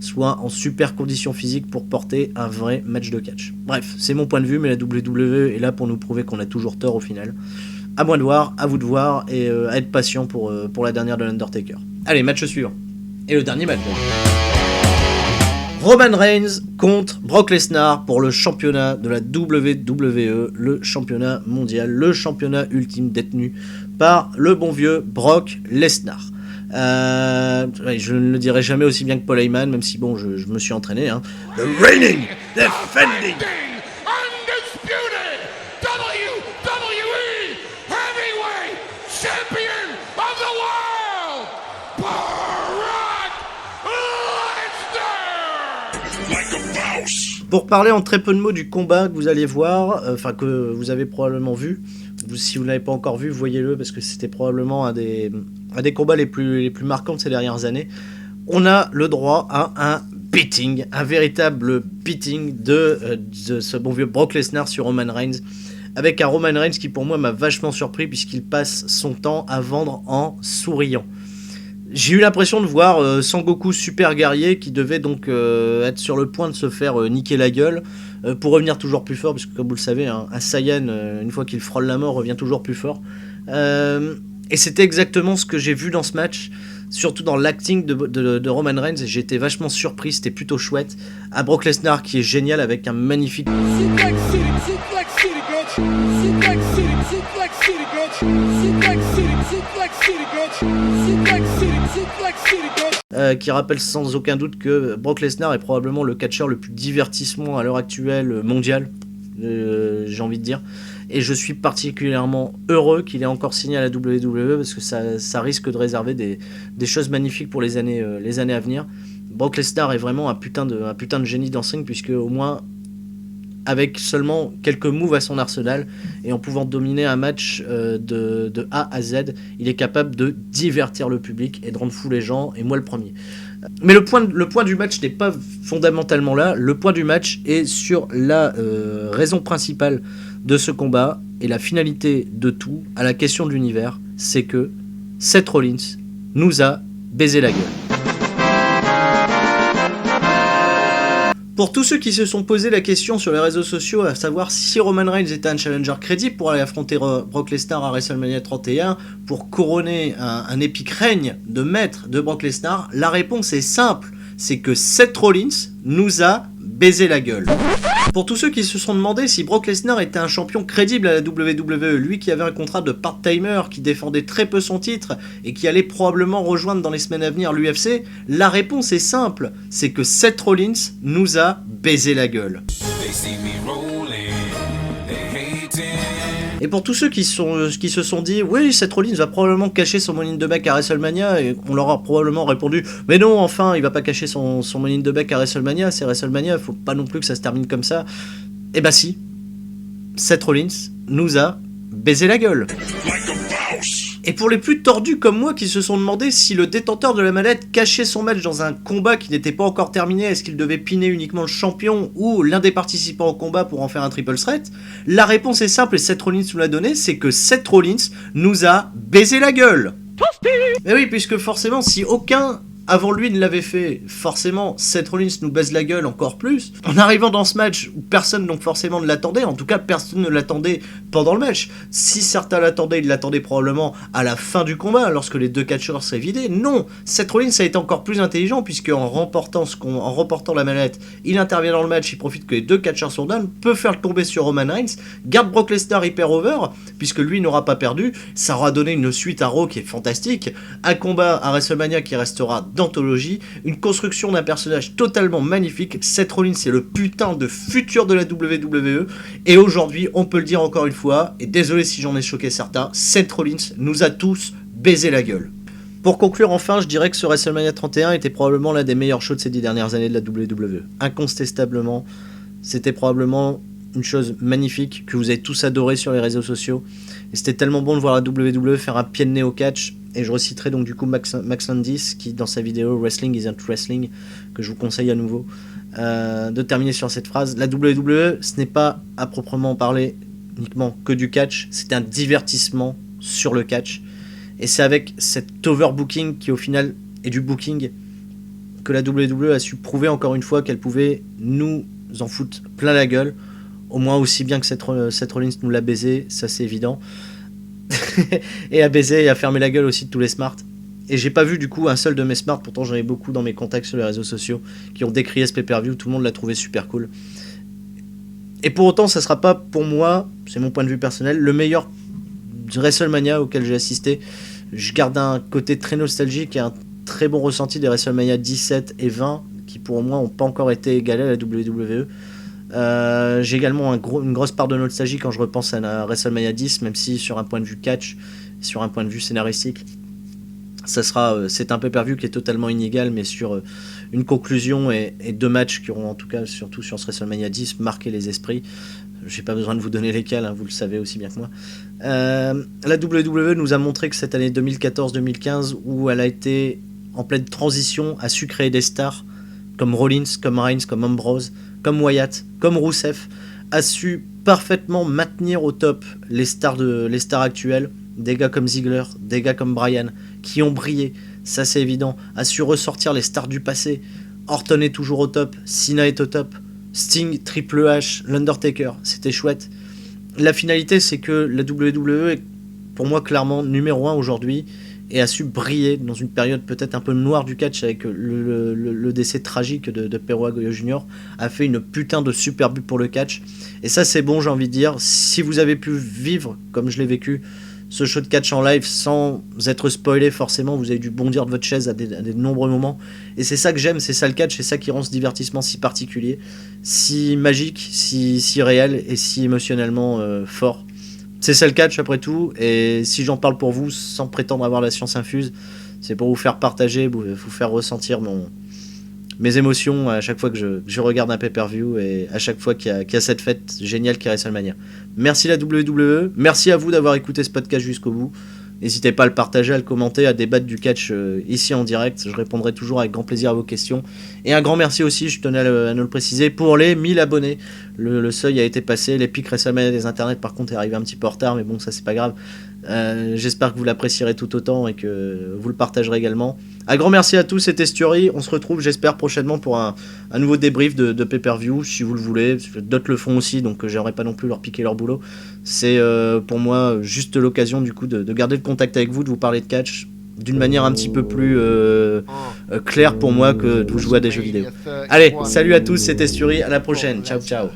soient en super conditions physiques pour porter un vrai match de catch. Bref, c'est mon point de vue, mais la WWE est là pour nous prouver qu'on a toujours tort au final. À moi de voir, à vous de voir, et à être patient pour la dernière de l'Undertaker. Allez, match suivant. Et le dernier match. Roman Reigns contre Brock Lesnar pour le championnat de la WWE, le championnat mondial, le championnat ultime détenu par le bon vieux Brock Lesnar. Je ne le dirai jamais aussi bien que Paul Heyman, même si bon, je me suis entraîné. Hein. The reigning, defending, undisputed WWE heavyweight champion of the world, Brock Lesnar. Like a mouse. Pour parler en très peu de mots du combat que vous allez voir, que vous avez probablement vu. Si vous ne l'avez pas encore vu, voyez-le, parce que c'était probablement un des combats les plus marquants de ces dernières années. On a le droit à un beating, un véritable beating de ce bon vieux Brock Lesnar sur Roman Reigns, avec un Roman Reigns qui pour moi m'a vachement surpris, puisqu'il passe son temps à vendre en souriant. J'ai eu l'impression de voir Sangoku super guerrier qui devait donc être sur le point de se faire niquer la gueule pour revenir toujours plus fort, parce que comme vous le savez, un Saiyan, une fois qu'il frôle la mort, revient toujours plus fort. Et c'était exactement ce que j'ai vu dans ce match, surtout dans l'acting de Roman Reigns, et j'ai été vachement surpris, c'était plutôt chouette. À Brock Lesnar qui est génial avec un magnifique... qui rappelle sans aucun doute que Brock Lesnar est probablement le catcheur le plus divertissement à l'heure actuelle mondial, j'ai envie de dire, et je suis particulièrement heureux qu'il ait encore signé à la WWE, parce que ça risque de réserver des choses magnifiques pour les années à venir. Brock Lesnar est vraiment un putain de génie dancing, puisque au moins avec seulement quelques moves à son arsenal et en pouvant dominer un match de A à Z, il est capable de divertir le public et de rendre fou les gens, et moi le premier. Mais le point du match n'est pas fondamentalement là. Le point du match est sur la raison principale de ce combat et la finalité de tout, à la question de l'univers, c'est que Seth Rollins nous a baisé la gueule. Pour tous ceux qui se sont posé la question sur les réseaux sociaux, à savoir si Roman Reigns était un challenger crédible pour aller affronter Brock Lesnar à WrestleMania 31 pour couronner un épique règne de maître de Brock Lesnar, la réponse est simple, c'est que Seth Rollins nous a baisé la gueule. Pour tous ceux qui se sont demandé si Brock Lesnar était un champion crédible à la WWE, lui qui avait un contrat de part-timer, qui défendait très peu son titre et qui allait probablement rejoindre dans les semaines à venir l'UFC, la réponse est simple, c'est que Seth Rollins nous a baisé la gueule. Et pour tous ceux qui se sont dit, oui, Seth Rollins va probablement cacher son Money in the Bank à WrestleMania, et on leur a probablement répondu, mais non, enfin, il va pas cacher son Money in the Bank à WrestleMania, c'est WrestleMania, faut pas non plus que ça se termine comme ça. Et bah si, Seth Rollins nous a baisé la gueule. Et pour les plus tordus comme moi qui se sont demandé si le détenteur de la mallette cachait son match dans un combat qui n'était pas encore terminé, est-ce qu'il devait piner uniquement le champion ou l'un des participants au combat pour en faire un triple threat, la réponse est simple et Seth Rollins nous l'a donnée, c'est que Seth Rollins nous a baisé la gueule. Mais oui, puisque forcément, si aucun avant lui ne l'avait fait, forcément, Seth Rollins nous baise la gueule encore plus. En arrivant dans ce match où personne donc forcément ne l'attendait, en tout cas personne ne l'attendait pendant le match. Si certains l'attendaient, ils l'attendaient probablement à la fin du combat, lorsque les deux catcheurs seraient vidés. Non, Seth Rollins a été encore plus intelligent, puisque en remportant la mallette, il intervient dans le match, il profite que les deux catcheurs sont down, peut faire le tomber sur Roman Reigns, garde Brock Lesnar hyper over, puisque lui n'aura pas perdu, ça aura donné une suite à Raw qui est fantastique, un combat à WrestleMania qui restera d'anthologie, une construction d'un personnage totalement magnifique. Seth Rollins c'est le putain de futur de la WWE, et aujourd'hui, on peut le dire encore une fois, et désolé si j'en ai choqué certains, Seth Rollins nous a tous baisé la gueule. Pour conclure enfin, je dirais que ce WrestleMania 31 était probablement l'un des meilleurs shows de ces 10 dernières années de la WWE. Incontestablement, c'était probablement une chose magnifique que vous avez tous adoré sur les réseaux sociaux. Et c'était tellement bon de voir la WWE faire un pied de nez au catch. Et je reciterai donc du coup Max Landis qui dans sa vidéo Wrestling Isn't Wrestling, que je vous conseille à nouveau, de terminer sur cette phrase. La WWE, ce n'est pas à proprement parler uniquement que du catch, c'est un divertissement sur le catch. Et c'est avec cet overbooking qui au final est du booking que la WWE a su prouver encore une fois qu'elle pouvait nous en foutre plein la gueule, au moins aussi bien que Seth Rollins nous l'a baisé, ça c'est évident. Et à baiser et à fermer la gueule aussi de tous les smarts. Et j'ai pas vu du coup un seul de mes smarts, pourtant j'en ai beaucoup dans mes contacts sur les réseaux sociaux qui ont décrié ce pay-per-view, tout le monde l'a trouvé super cool. Et pour autant ça sera pas pour moi, c'est mon point de vue personnel, le meilleur WrestleMania auquel j'ai assisté. Je garde un côté très nostalgique et un très bon ressenti des WrestleMania 17 et 20 qui pour moi n'ont pas encore été égalés à la WWE. J'ai également une grosse part de nostalgie quand je repense à la WrestleMania 10, même si sur un point de vue catch, sur un point de vue scénaristique, c'est un pay-per-view qui est totalement inégal, mais sur une conclusion et deux matchs qui auront en tout cas, surtout sur ce WrestleMania 10, marqué les esprits. J'ai pas besoin de vous donner lesquels, hein, vous le savez aussi bien que moi. La WWE nous a montré que cette année 2014-2015, où elle a été en pleine transition, a su créer des stars comme Rollins, comme Reigns, comme Ambrose, comme Wyatt, comme Rusev, a su parfaitement maintenir au top les stars actuelles, des gars comme Ziggler, des gars comme Bryan, qui ont brillé, ça c'est évident, a su ressortir les stars du passé. Orton est toujours au top, Cena est au top, Sting, Triple H, l'Undertaker, c'était chouette. La finalité, c'est que la WWE est pour moi clairement numéro 1 aujourd'hui et a su briller dans une période peut-être un peu noire du catch avec le décès tragique de Pero Aguayo Jr. a fait une putain de super but pour le catch. Et ça c'est bon, j'ai envie de dire, si vous avez pu vivre comme je l'ai vécu ce show de catch en live sans être spoilé forcément, vous avez dû bondir de votre chaise à des nombreux moments. Et c'est ça que j'aime, c'est ça le catch, c'est ça qui rend ce divertissement si particulier, si magique, si réel et si émotionnellement fort. C'est ça le catch après tout, et si j'en parle pour vous sans prétendre avoir la science infuse, c'est pour vous faire partager, vous faire ressentir mes émotions à chaque fois que je regarde un pay-per-view et à chaque fois qu'il y a cette fête géniale qui est WrestleMania. Merci la WWE, merci à vous d'avoir écouté ce podcast jusqu'au bout. N'hésitez pas à le partager, à le commenter, à débattre du catch ici en direct. Je répondrai toujours avec grand plaisir à vos questions. Et un grand merci aussi, je tenais à nous le préciser, pour les 1000 abonnés. Le seuil a été passé, l'Epic WrestleMania des internets par contre est arrivé un petit peu en retard, mais bon ça c'est pas grave. J'espère que vous l'apprécierez tout autant et que vous le partagerez également. Un grand merci à tous, c'était Stury. On se retrouve j'espère prochainement pour un nouveau débrief de pay-per-view si vous le voulez. D'autres le font aussi, donc j'aimerais pas non plus leur piquer leur boulot. C'est pour moi juste l'occasion du coup de garder le contact avec vous, de vous parler de catch d'une manière un petit peu plus claire pour moi que de vous jouer à des jeux vidéo. Allez, salut à tous, c'était Stury, à la prochaine, ciao ciao.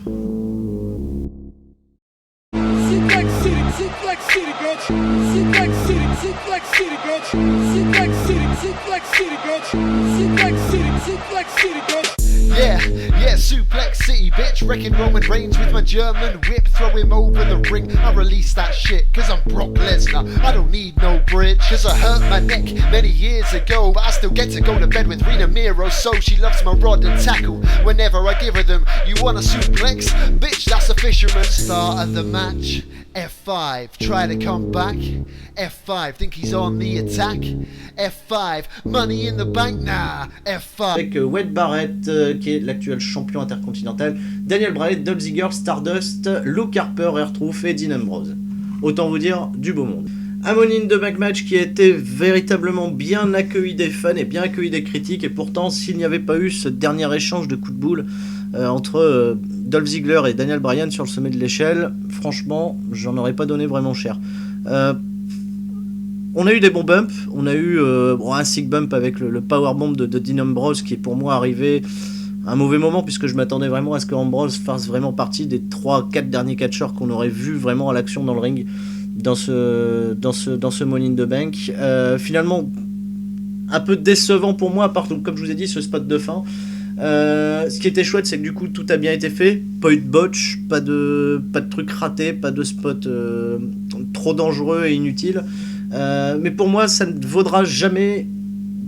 Yeah, suplex city, bitch. Wrecking Roman Reigns with my German whip. Throw him over the ring. I release that shit, cause I'm Brock Lesnar. I don't need no bridge, cause I hurt my neck many years ago. But I still get to go to bed with Rina Miro. So she loves my rod and tackle whenever I give her them. You want a suplex? Bitch, that's a fisherman. Start of the match. F5, try to come back. F5, think he's on the attack. F5, money in the bank, nah. F5. Avec Wade Barrett, qui est l'actuel champion intercontinental, Daniel Bryan, Dolph Ziggler, Stardust, Luke Harper, R-Truth et Dean Ambrose. Autant vous dire, du beau monde. Un Money in the Bank match qui a été véritablement bien accueilli des fans et bien accueilli des critiques, et pourtant, s'il n'y avait pas eu ce dernier échange de coups de boule entre Dolph Ziggler et Daniel Bryan sur le sommet de l'échelle, franchement, j'en aurais pas donné vraiment cher. On a eu des bons bumps, on a eu un sick bump avec le powerbomb de Dean Ambrose qui est pour moi arrivé à un mauvais moment, puisque je m'attendais vraiment à ce que Ambrose fasse vraiment partie des 3-4 derniers catcheurs qu'on aurait vu vraiment à l'action dans le ring dans ce Money in the Bank. Finalement, un peu décevant pour moi, à part, comme je vous ai dit, ce spot de fin. Ce qui était chouette, c'est que du coup tout a bien été fait, pas eu de botch, pas de trucs ratés, pas de spot trop dangereux et inutile. Mais pour moi, ça ne vaudra jamais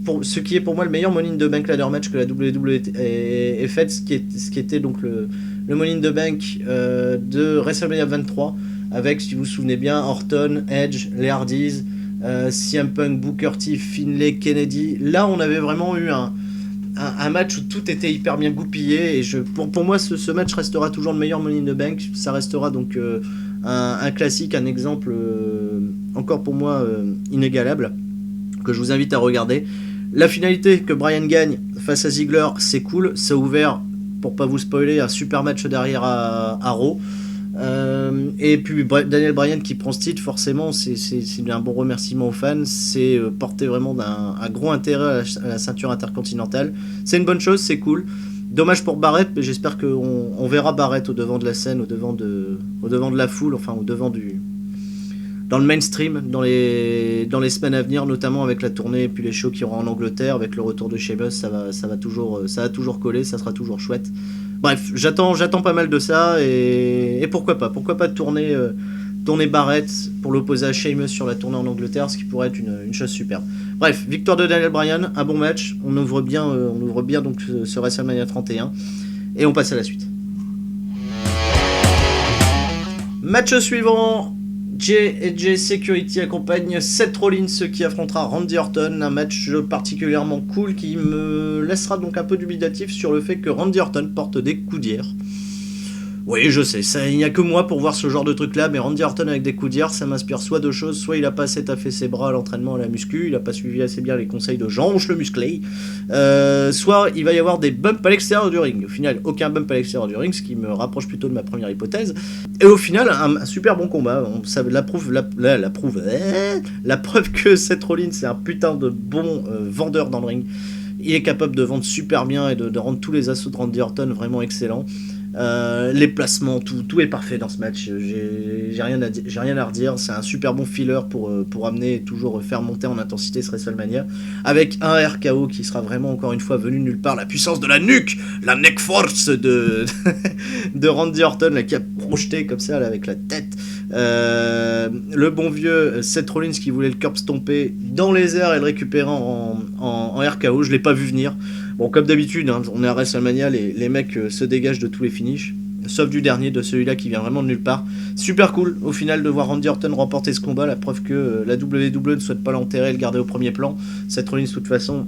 pour ce qui est pour moi le meilleur Money in the Bank ladder match que la WWE ait fait, ce qui était donc le Money in the Bank de WrestleMania 23, avec, si vous vous souvenez bien, Orton, Edge, les Hardys, CM Punk, Booker T, Finlay, Kennedy. Là, on avait vraiment eu un match où tout était hyper bien goupillé, et pour moi ce match restera toujours le meilleur Money in the Bank. Ça restera donc un classique, un exemple encore pour moi inégalable, que je vous invite à regarder. La finalité, que Bryan gagne face à Ziggler, c'est cool, ça a ouvert, pour pas vous spoiler, un super match derrière à Raw. Et puis Daniel Bryan qui prend ce titre, forcément c'est un bon remerciement aux fans, c'est porter vraiment un gros intérêt à la ceinture intercontinentale. C'est une bonne chose, c'est cool. Dommage pour Barrett, mais j'espère qu'on verra Barrett au devant de la scène, au devant de la foule, enfin au devant dans le mainstream dans les semaines à venir, notamment avec la tournée et puis les shows qui auront en Angleterre, avec le retour de Sheamus. Ça va toujours coller, ça sera toujours chouette. Bref, j'attends pas mal de ça, et pourquoi pas tourner Barrett pour l'opposer à Sheamus sur la tournée en Angleterre, ce qui pourrait être une chose superbe. Bref, victoire de Daniel Bryan, un bon match, on ouvre bien donc ce WrestleMania 31, et on passe à la suite. Match suivant, J&J Security accompagne Seth Rollins qui affrontera Randy Orton, un match particulièrement cool qui me laissera donc un peu dubitatif sur le fait que Randy Orton porte des coudières. Oui, je sais, il n'y a que moi pour voir ce genre de truc là, mais Randy Orton avec des coudières, ça m'inspire soit deux choses: soit il a pas assez taffé ses bras à l'entraînement à la muscu, il a pas suivi assez bien les conseils de Jean-Ange le musclé, soit il va y avoir des bumps à l'extérieur du ring. Au final, aucun bump à l'extérieur du ring, ce qui me rapproche plutôt de ma première hypothèse. Et au final, un super bon combat. La preuve que Seth Rollins c'est un putain de bon vendeur dans le ring. Il est capable de vendre super bien et de rendre tous les assauts de Randy Orton vraiment excellents. Les placements, tout est parfait dans ce match. J'ai rien à redire. C'est un super bon filler pour amener et toujours faire monter en intensité ce WrestleMania, avec un RKO qui sera vraiment encore une fois venu de nulle part. La puissance de la nuque, la neck force de Randy Orton là, qui a projeté comme ça là, avec la tête. Le bon vieux Seth Rollins qui voulait le curb stomper dans les airs et le récupérer en RKO. Je l'ai pas vu venir. Bon, comme d'habitude, hein, on est à WrestleMania, les mecs se dégagent de tous les finishes, sauf du dernier, de celui-là qui vient vraiment de nulle part. Super cool, au final, de voir Randy Orton remporter ce combat, la preuve que la WWE ne souhaite pas l'enterrer et le garder au premier plan. Seth Rollins, de toute façon,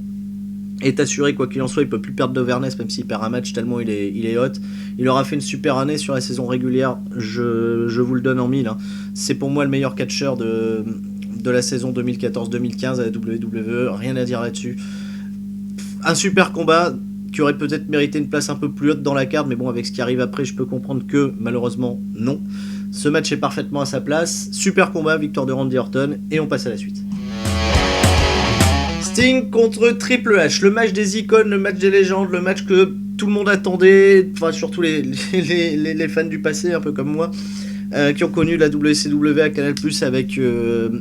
est assuré, quoi qu'il en soit, il peut plus perdre d'overness, même s'il perd un match tellement il est hot. Il aura fait une super année sur la saison régulière, je vous le donne en mille. Hein. C'est pour moi le meilleur catcheur de la saison 2014-2015 à la WWE, rien à dire là-dessus. Un super combat qui aurait peut-être mérité une place un peu plus haute dans la carte, mais bon, avec ce qui arrive après, je peux comprendre que malheureusement non. Ce match est parfaitement à sa place. Super combat, victoire de Randy Orton, et on passe à la suite. Sting contre Triple H, le match des icônes, le match des légendes, le match que tout le monde attendait, enfin surtout les fans du passé, un peu comme moi. qui ont connu la WCW à Canal+,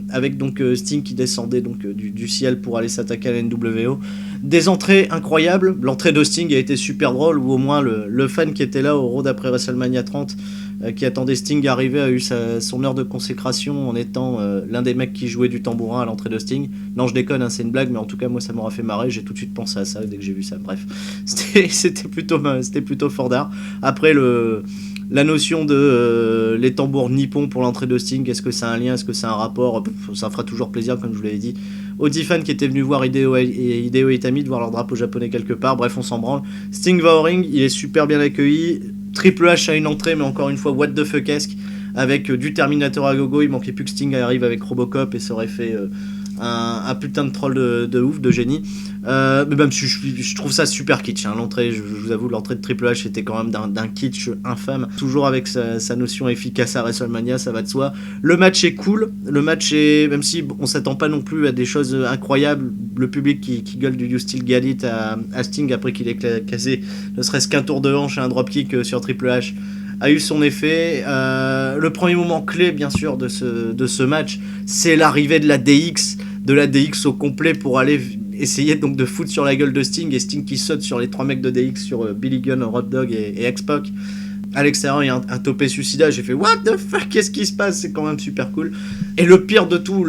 avec donc Sting qui descendait donc du ciel pour aller s'attaquer à la NWO. Des entrées incroyables. L'entrée de Sting a été super drôle, ou au moins le fan qui était là au Raw d'après WrestleMania 30, qui attendait Sting arriver, a eu son heure de consécration en étant l'un des mecs qui jouait du tambourin à l'entrée de Sting. Non, je déconne, hein, c'est une blague, mais en tout cas moi ça m'aura fait marrer, j'ai tout de suite pensé à ça dès que j'ai vu ça. Bref, c'était plutôt fort d'art. Après la notion de les tambours nippons pour l'entrée de Sting, est-ce que c'est un lien, est-ce que c'est un rapport, ça fera toujours plaisir, comme je vous l'avais dit, aux 10 fans qui étaient venus voir Hideo Itami, de voir leur drapeau japonais quelque part. Bref, on s'en branle. Sting va au ring, il est super bien accueilli. Triple H a une entrée, mais encore une fois, what the fuck-esque, avec du Terminator à gogo. Il manquait plus que Sting arrive avec Robocop et ça aurait fait un putain de troll de ouf, de génie. Mais même je trouve ça super kitsch, hein. L'entrée, je vous avoue, l'entrée de Triple H était quand même d'un kitsch infâme, toujours avec sa notion efficace à WrestleMania, ça va de soi. Le match est cool, même si on s'attend pas non plus à des choses incroyables, le public qui gueule du You Still Got It à Sting après qu'il ait cassé ne serait-ce qu'un tour de hanche et un dropkick sur Triple H a eu son effet. Le premier moment clé bien sûr de ce match, c'est l'arrivée de la DX au complet pour aller essayer donc de foutre sur la gueule de Sting, et Sting qui saute sur les 3 mecs de DX, sur Billy Gunn, Road Dogg et X-Pac. À l'extérieur, il y a un topé suicida, j'ai fait what the fuck, qu'est-ce qui se passe, c'est quand même super cool. Et le pire de tout,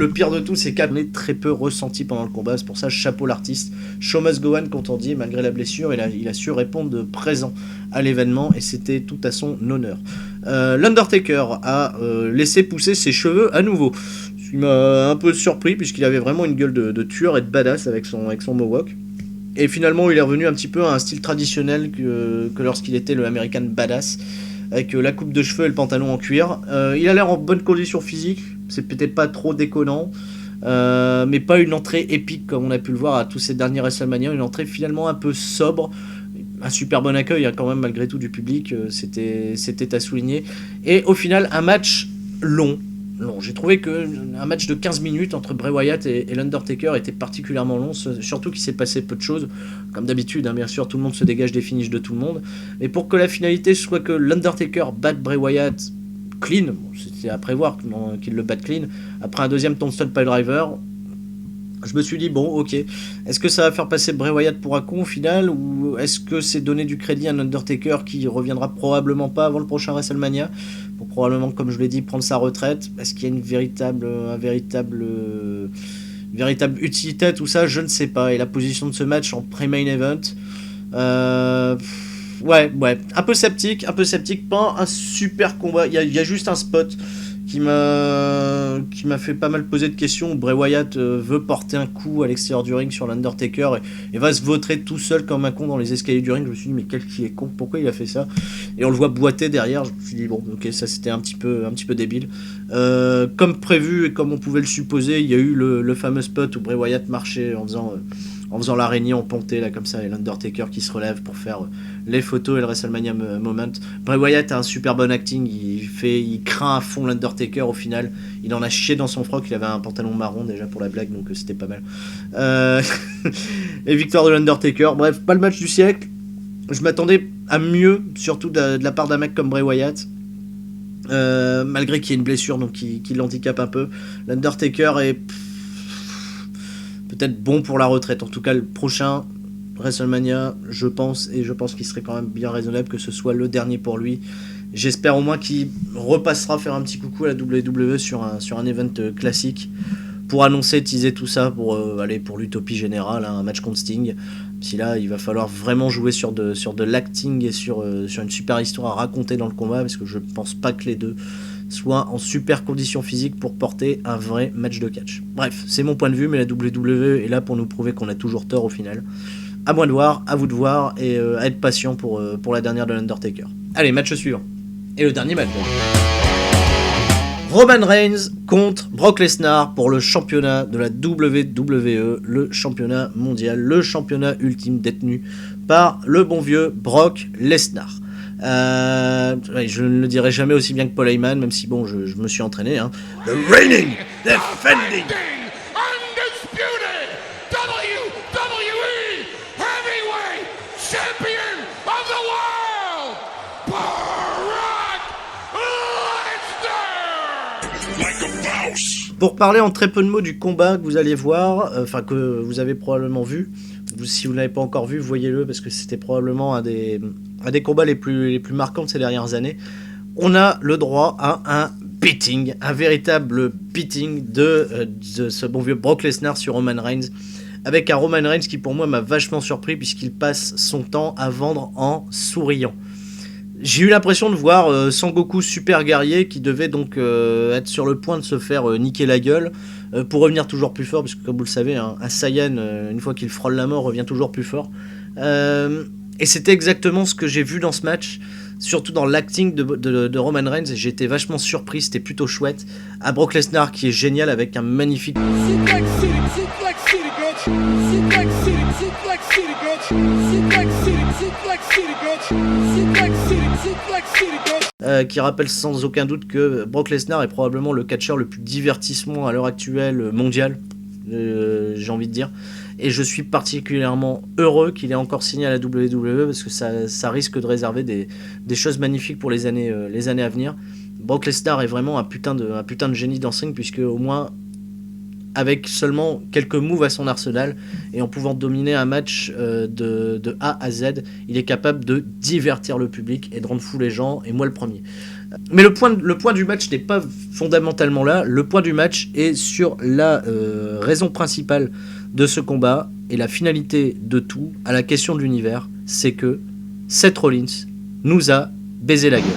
c'est qu'elle est très peu ressenti pendant le combat, c'est pour ça chapeau l'artiste. Show must go on, quand on dit, malgré la blessure, il a su répondre de présent à l'événement, et c'était tout à son honneur. L'Undertaker a laissé pousser ses cheveux à nouveau, ce qui m'a un peu surpris, puisqu'il avait vraiment une gueule de tueur et de badass avec son mohawk. Et finalement, il est revenu un petit peu à un style traditionnel que lorsqu'il était le American Badass, avec la coupe de cheveux et le pantalon en cuir. Il a l'air en bonne condition physique, c'est peut-être pas trop déconnant, mais pas une entrée épique comme on a pu le voir à tous ces derniers WrestleMania, une entrée finalement un peu sobre. Un super bon accueil, hein, quand même, malgré tout, du public, c'était à souligner. Et au final, un match long. J'ai trouvé qu'un match de 15 minutes entre Bray Wyatt et l'Undertaker était particulièrement long, surtout qu'il s'est passé peu de choses. Comme d'habitude, hein, bien sûr, tout le monde se dégage des finishes de tout le monde. Mais pour que la finalité soit que l'Undertaker batte Bray Wyatt clean, c'était à prévoir qu'il le batte clean, après un deuxième Tombstone Piledriver, je me suis dit, bon, ok, est-ce que ça va faire passer Bray Wyatt pour un con au final, ou est-ce que c'est donner du crédit à un Undertaker qui reviendra probablement pas avant le prochain WrestleMania, pour probablement, comme je l'ai dit, prendre sa retraite? Est-ce qu'il y a une véritable utilité à tout ça? Je ne sais pas. Et la position de ce match en pré-main event, ouais, un peu sceptique, pas un super combat, il y a juste un spot qui m'a fait pas mal poser de questions. Bray Wyatt veut porter un coup à l'extérieur du ring sur l'Undertaker et va se vautrer tout seul comme un con dans les escaliers du ring. Je me suis dit, mais quel qui est con, pourquoi il a fait ça? Et on le voit boiter derrière. Je me suis dit, bon, ok, ça c'était un petit peu débile. Comme prévu et comme on pouvait le supposer, il y a eu le fameux spot où Bray Wyatt marchait en faisant l'araignée en ponté là comme ça, et l'Undertaker qui se relève pour faire les photos et le WrestleMania moment. Bray Wyatt a un super bon acting, il craint à fond l'Undertaker au final, il en a chié dans son froc, il avait un pantalon marron déjà pour la blague, donc c'était pas mal. Et victoire de l'Undertaker, bref, pas le match du siècle, je m'attendais à mieux, surtout de la part d'un mec comme Bray Wyatt. Malgré qu'il y ait une blessure donc qui l'handicape un peu, l'Undertaker est peut-être bon pour la retraite. En tout cas, le prochain WrestleMania, je pense qu'il serait quand même bien raisonnable que ce soit le dernier pour lui. J'espère au moins qu'il repassera faire un petit coucou à la WWE sur un event classique pour annoncer, teaser tout ça pour l'utopie générale, hein, un match contre Sting. Si là, il va falloir vraiment jouer sur de l'acting et sur une super histoire à raconter dans le combat, parce que je pense pas que les deux soient en super condition physique pour porter un vrai match de catch. Bref, c'est mon point de vue, mais la WWE est là pour nous prouver qu'on a toujours tort au final. À moi de voir, à vous de voir, et à être patient pour la dernière de l'Undertaker. Allez, match suivant. Et le dernier match. Roman Reigns contre Brock Lesnar pour le championnat de la WWE, le championnat mondial, le championnat ultime détenu par le bon vieux Brock Lesnar. Je ne le dirai jamais aussi bien que Paul Heyman, même si bon, je me suis entraîné. Hein. The reigning, defending, undisputed WWE heavyweight champion of the world, Brock Lesnar. Pour parler en très peu de mots du combat que vous allez voir, enfin que vous avez probablement vu, si vous ne l'avez pas encore vu, voyez-le parce que c'était probablement un des combats les plus marquants de ces dernières années. On a le droit à un beating, un véritable beating de ce bon vieux Brock Lesnar sur Roman Reigns, avec un Roman Reigns qui pour moi m'a vachement surpris puisqu'il passe son temps à vendre en souriant. J'ai eu l'impression de voir Sangoku super guerrier qui devait donc être sur le point de se faire niquer la gueule pour revenir toujours plus fort, parce que comme vous le savez, un Saiyan, une fois qu'il frôle la mort, revient toujours plus fort. Et c'était exactement ce que j'ai vu dans ce match, surtout dans l'acting de Roman Reigns, et j'ai été vachement surpris, c'était plutôt chouette. À Brock Lesnar qui est génial avec un magnifique... qui rappelle sans aucun doute que Brock Lesnar est probablement le catcheur le plus divertissement à l'heure actuelle mondial, j'ai envie de dire. Et je suis particulièrement heureux qu'il ait encore signé à la WWE parce que ça risque de réserver des choses magnifiques pour les années à venir. Brock Lesnar est vraiment un putain de génie dancing, puisque au moins avec seulement quelques moves à son arsenal et en pouvant dominer un match de A à Z, il est capable de divertir le public et de rendre fou les gens, et moi le premier. Mais le point du match n'est pas fondamentalement là. Le point du match est sur la raison principale de ce combat et la finalité de tout, à la question de l'univers, c'est que Seth Rollins nous a baisé la gueule.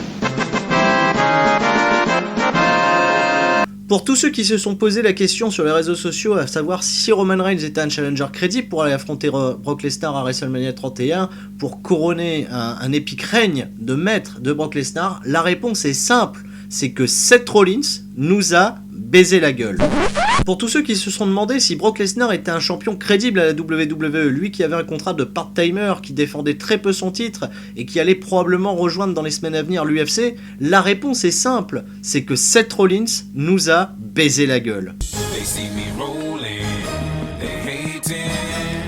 Pour tous ceux qui se sont posé la question sur les réseaux sociaux, à savoir si Roman Reigns était un challenger crédible pour aller affronter Brock Lesnar à WrestleMania 31 pour couronner un épique règne de maître de Brock Lesnar, la réponse est simple, c'est que Seth Rollins nous a baisé la gueule. Pour tous ceux qui se sont demandé si Brock Lesnar était un champion crédible à la WWE, lui qui avait un contrat de part-timer, qui défendait très peu son titre et qui allait probablement rejoindre dans les semaines à venir l'UFC, la réponse est simple, c'est que Seth Rollins nous a baisé la gueule.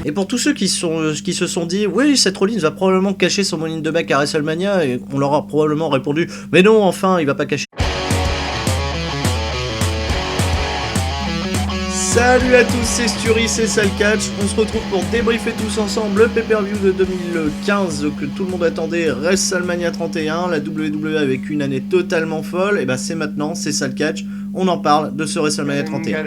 Et pour tous ceux qui se sont dit oui, Seth Rollins va probablement cacher son Money in the Bank à WrestleMania, et on leur a probablement répondu mais non, enfin il va pas cacher. Salut à tous, c'est Sturi, c'est Salcatch. On se retrouve pour débriefer tous ensemble le pay-per-view de 2015 que tout le monde attendait, WrestleMania 31, la WWE avec une année totalement folle. Et ben c'est maintenant, c'est Salcatch. On en parle de ce WrestleMania 31.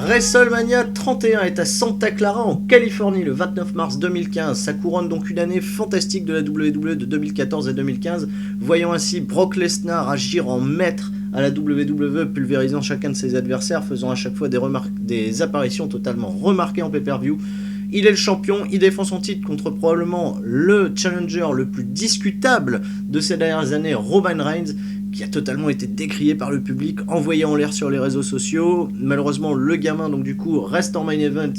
WrestleMania 31 est à Santa Clara en Californie le 29 mars 2015. Ça couronne donc une année fantastique de la WWE de 2014 et 2015, voyant ainsi Brock Lesnar agir en maître à la WWE, pulvérisant chacun de ses adversaires, faisant à chaque fois des apparitions totalement remarquées en pay-per-view. Il est le champion, il défend son titre contre probablement le challenger le plus discutable de ces dernières années, Roman Reigns, qui a totalement été décrié par le public, envoyé en l'air sur les réseaux sociaux. Malheureusement, le gamin, donc du coup, reste en main event,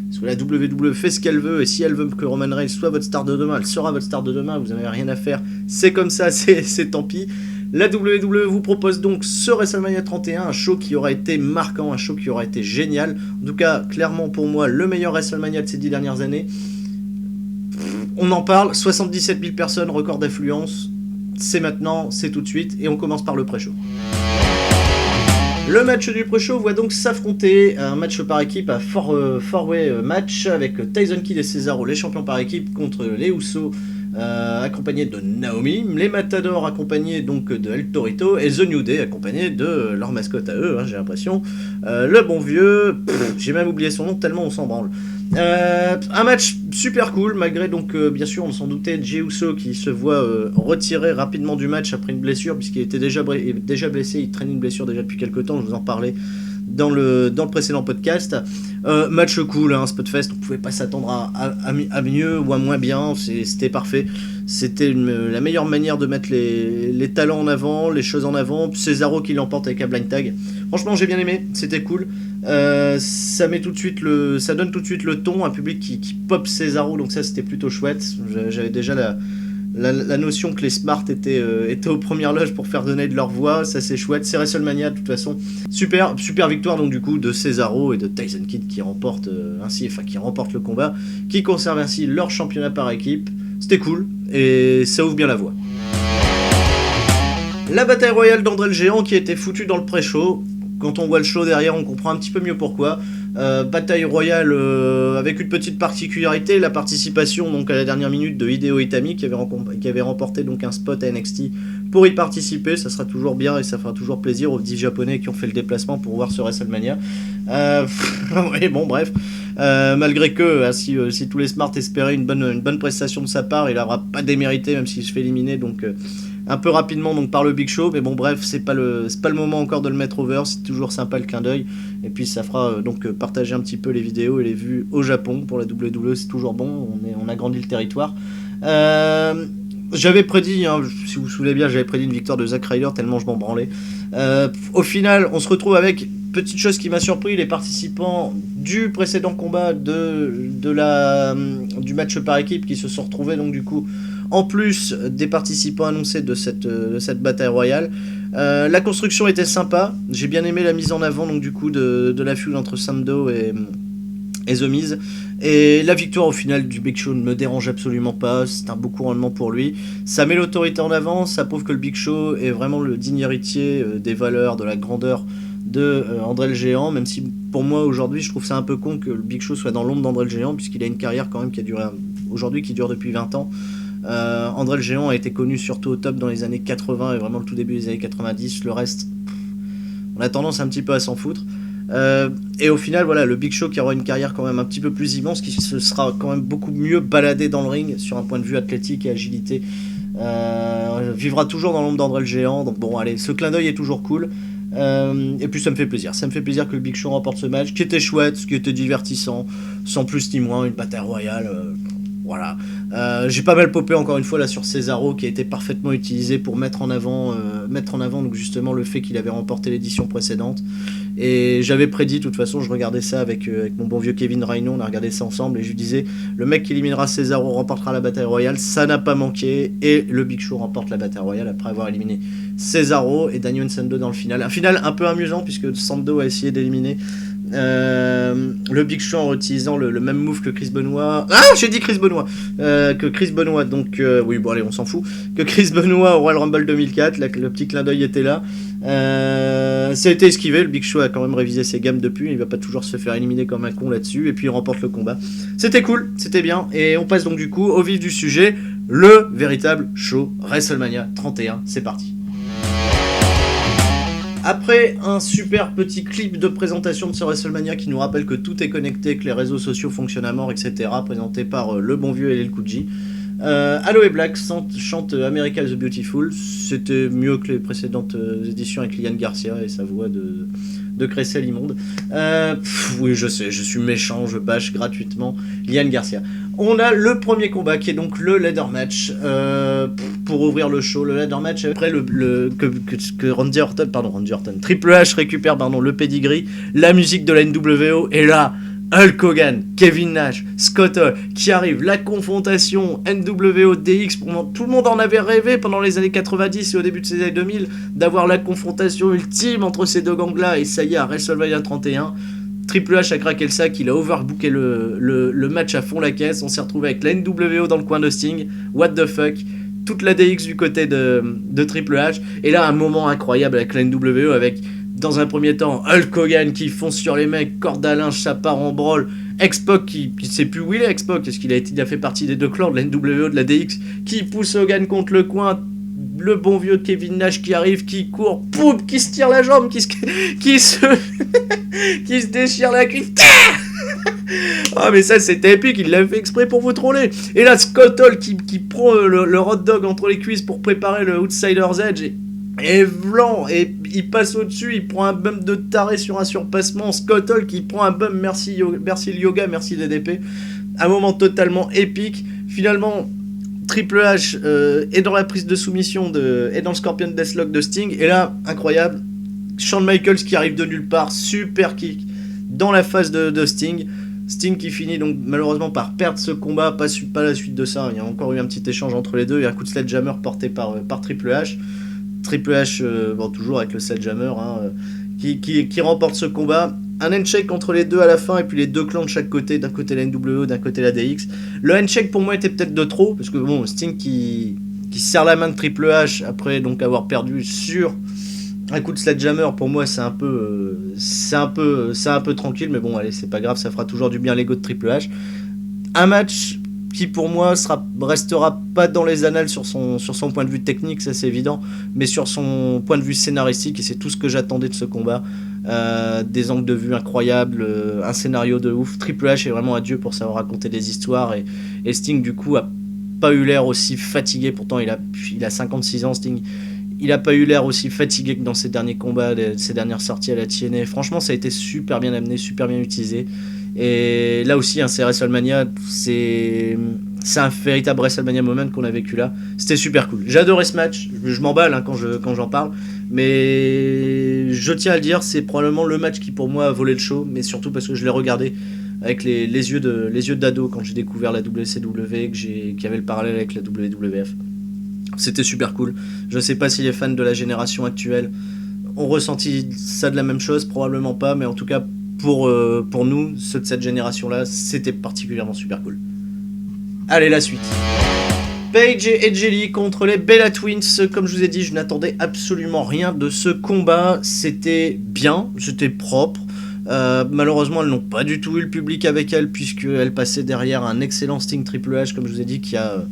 parce que la WWE fait ce qu'elle veut, et si elle veut que Roman Reigns soit votre star de demain, elle sera votre star de demain, vous n'avez rien à faire, c'est comme ça, c'est tant pis. La WWE vous propose donc ce WrestleMania 31, un show qui aura été marquant, un show qui aura été génial, en tout cas, clairement pour moi, le meilleur WrestleMania de ces 10 dernières années. On en parle, 77 000 personnes, record d'affluence. C'est maintenant, c'est tout de suite, et on commence par le pré-show. Le match du pré-show voit donc s'affronter un match par équipe à four-way match avec Tyson Kidd et Cesaro, les champions par équipe, contre les Usos, accompagnés de Naomi, les Matadors accompagnés donc de El Torito, et The New Day accompagnés de leur mascotte à eux, j'ai l'impression, le bon vieux, j'ai même oublié son nom tellement on s'en branle. Un match super cool, malgré donc bien sûr on s'en doutait, Jey Uso qui se voit retirer rapidement du match après une blessure, puisqu'il était déjà blessé, il traînait une blessure déjà depuis quelques temps, je vous en parlais dans le précédent podcast. Match cool, Spotfest, on pouvait pas s'attendre à mieux ou à moins bien, c'était parfait. C'était la meilleure manière de mettre les talents en avant, les choses en avant. Cesaro qui l'emporte avec un blind tag. Franchement, j'ai bien aimé, c'était cool. Ça donne tout de suite le ton, un public qui pop Cesaro, donc ça c'était plutôt chouette. J'avais déjà la notion que les Smart étaient aux premières loges pour faire donner de leur voix, ça c'est chouette. C'est WrestleMania de toute façon. Super victoire donc du coup de Cesaro et de Tyson Kidd qui remportent le combat, qui conservent ainsi leur championnat par équipe. C'était cool et ça ouvre bien la voie. La bataille royale d'André le Géant qui a été foutue dans le pré-show. Quand on voit le show derrière, on comprend un petit peu mieux pourquoi. Bataille royale avec une petite particularité, la participation donc à la dernière minute de Hideo Itami qui avait remporté donc un spot à NXT pour y participer. Ça sera toujours bien et ça fera toujours plaisir aux 10 japonais qui ont fait le déplacement pour voir ce WrestleMania. Ouais, bon bref, malgré que si tous les Smart espéraient une bonne prestation de sa part, il n'aura pas démérité même s'il se fait éliminer donc un peu rapidement donc par le Big Show, mais bon bref, c'est pas le moment encore de le mettre over. C'est toujours sympa le clin d'œil et puis ça fera donc partager un petit peu les vidéos et les vues au Japon pour la WWE. C'est toujours bon, on a grandi le territoire. J'avais prédit, si vous vous souvenez bien, j'avais prédit une victoire de Zack Ryder tellement je m'en branlais. Au final, on se retrouve avec, petite chose qui m'a surpris, les participants du précédent combat du match par équipe qui se sont retrouvés donc du coup en plus des participants annoncés de cette bataille royale. La construction était sympa, j'ai bien aimé la mise en avant donc du coup de la feud entre Sando et The Miz. Et la victoire au final du Big Show ne me dérange absolument pas, c'est un beau couronnement pour lui. Ça met l'autorité en avant, ça prouve que le Big Show est vraiment le digne héritier des valeurs, de la grandeur de André le Géant, même si pour moi aujourd'hui je trouve ça un peu con que le Big Show soit dans l'ombre d'André le Géant, puisqu'il a une carrière quand même qui dure depuis 20 ans. André le Géant a été connu surtout au top dans les années 80 et vraiment le tout début des années 90. Le reste, on a tendance un petit peu à s'en foutre. Et au final, voilà, le Big Show qui aura une carrière quand même un petit peu plus immense, qui se sera quand même beaucoup mieux baladé dans le ring sur un point de vue athlétique et agilité, vivra toujours dans l'ombre d'André le Géant. Donc bon, allez, ce clin d'œil est toujours cool. Et puis ça me fait plaisir que le Big Show remporte ce match qui était chouette, qui était divertissant, sans plus ni moins, une bataille royale. Voilà. J'ai pas mal popé encore une fois là sur Cesaro qui a été parfaitement utilisé pour mettre en avant donc justement le fait qu'il avait remporté l'édition précédente. Et j'avais prédit, de toute façon, je regardais ça avec mon bon vieux Kevin Rhino, on a regardé ça ensemble et je lui disais le mec qui éliminera Cesaro remportera la bataille royale. Ça n'a pas manqué et le Big Show remporte la bataille royale après avoir éliminé Cesaro et Daniel Sando dans le final. Un final un peu amusant puisque Sando a essayé d'éliminer le Big Show en utilisant le même move que Chris Benoit. Ah, j'ai dit Chris Benoit. Que Chris Benoit, donc oui, bon, allez, on s'en fout. Que Chris Benoit au Royal Rumble 2004, là, le petit clin d'œil était là. Ça a été esquivé. Le Big Show a quand même révisé ses gammes depuis. Il va pas toujours se faire éliminer comme un con là-dessus. Et puis il remporte le combat. C'était cool, c'était bien. Et on passe donc du coup au vif du sujet. Le véritable show WrestleMania 31. C'est parti. Après un super petit clip de présentation de ce WrestleMania qui nous rappelle que tout est connecté, que les réseaux sociaux fonctionnent à mort, etc., présenté par le bon vieux LL Cool J, Aloe Black chante America the Beautiful. C'était mieux que les précédentes éditions avec Liane Garcia et sa voix de Cressel immonde. Oui, je sais, je suis méchant, je bâche gratuitement Liane Garcia. On a le premier combat qui est donc le ladder match pour ouvrir le show. Le ladder match après que Randy Orton, Triple H récupère le pedigree, la musique de la NWO et là Hulk Hogan, Kevin Nash, Scott Hall qui arrive, la confrontation NWO DX. Tout le monde en avait rêvé pendant les années 90 et au début de ces années 2000 d'avoir la confrontation ultime entre ces deux gangs là, et ça y est, à WrestleMania 31 Triple H a craqué le sac, il a overbooké le match à fond la caisse. On s'est retrouvé avec la NWO dans le coin de Sting, what the fuck, toute la DX du côté de Triple H, et là un moment incroyable avec la NWO avec, dans un premier temps, Hulk Hogan qui fonce sur les mecs, corde à linge, ça part en brawl, X-Pac qui sait plus où il est, X-Pac, est-ce qu'il a fait partie des deux clans de la NWO, de la DX, qui pousse Hogan contre le coin, le bon vieux Kevin Nash qui arrive, qui court, poum, qui se tire la jambe, qui se déchire la cuisse. Ah mais ça c'était épique, il l'a fait exprès pour vous troller. Et là Scott Hall qui prend le hot dog entre les cuisses pour préparer le Outsider's Edge et blanc, et il passe au-dessus, il prend un bump de taré sur un surpassement. Scott Hall qui prend un bump, merci le yoga, merci DDP. Un moment totalement épique. Finalement Triple H est dans la prise de soumission et dans le Scorpion Deathlock de Sting, et là incroyable, Shawn Michaels qui arrive de nulle part, super kick dans la face de Sting. Sting qui finit donc malheureusement par perdre ce combat, pas la suite de ça, il y a encore eu un petit échange entre les deux, et un coup de sledgehammer porté par Triple H. Triple H, toujours avec le sledgehammer, qui remporte ce combat. Un handshake entre les deux à la fin, et puis les deux clans de chaque côté, d'un côté la NWO, d'un côté la DX. Le handshake pour moi était peut-être de trop, parce que bon, Sting qui serre la main de Triple H après donc avoir perdu sur un coup de sledgehammer, pour moi c'est un peu tranquille, mais bon allez, c'est pas grave, ça fera toujours du bien à l'ego de Triple H. Un match qui pour moi restera pas dans les annales sur son point de vue technique, ça c'est évident, mais sur son point de vue scénaristique, et c'est tout ce que j'attendais de ce combat. Des angles de vue incroyables, un scénario de ouf. Triple H est vraiment un dieu pour savoir raconter des histoires, et Sting du coup a pas eu l'air aussi fatigué, pourtant il a 56 ans Sting, il a pas eu l'air aussi fatigué que dans ses derniers combats, ses dernières sorties à la TNA. Franchement ça a été super bien amené, super bien utilisé, et là aussi c'est WrestleMania, c'est un véritable WrestleMania moment qu'on a vécu là, c'était super cool. J'ai adoré ce match, je m'emballe quand j'en parle, mais je tiens à le dire, c'est probablement le match qui pour moi a volé le show, mais surtout parce que je l'ai regardé avec les yeux d'ado quand j'ai découvert la WCW, qui avait le parallèle avec la WWF. C'était super cool. Je sais pas si les fans de la génération actuelle ont ressenti ça de la même chose, probablement pas, mais en tout cas pour nous, ceux de cette génération-là, c'était particulièrement super cool. Allez, la suite. Paige et Edge Lee contre les Bella Twins. Comme je vous ai dit, je n'attendais absolument rien de ce combat. C'était bien, c'était propre. Malheureusement, elles n'ont pas du tout eu le public avec elles, puisqu'elles passaient derrière un excellent Sting Triple H, comme je vous ai dit, qui a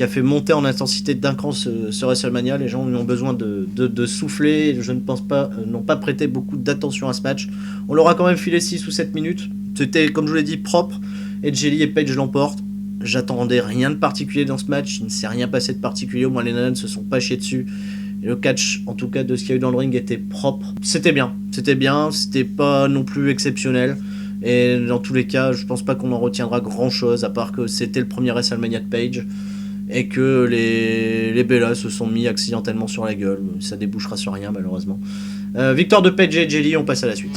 fait monter en intensité d'un cran ce WrestleMania. Les gens ont besoin de souffler. Je ne pense pas, n'ont pas prêté beaucoup d'attention à ce match. On leur a quand même filé 6 ou 7 minutes. C'était, comme je vous l'ai dit, propre. Edge Lee et Paige l'emportent. J'attendais rien de particulier dans ce match, il ne s'est rien passé de particulier, au moins les nanas ne se sont pas chiés dessus. Et le catch, en tout cas de ce qu'il y a eu dans le ring, était propre. C'était bien, c'était pas non plus exceptionnel. Et dans tous les cas, je pense pas qu'on en retiendra grand chose, à part que c'était le premier WrestleMania de Paige, et que les Bellas se sont mis accidentellement sur la gueule. Ça débouchera sur rien malheureusement. Victoire de Paige et Jelly, on passe à la suite.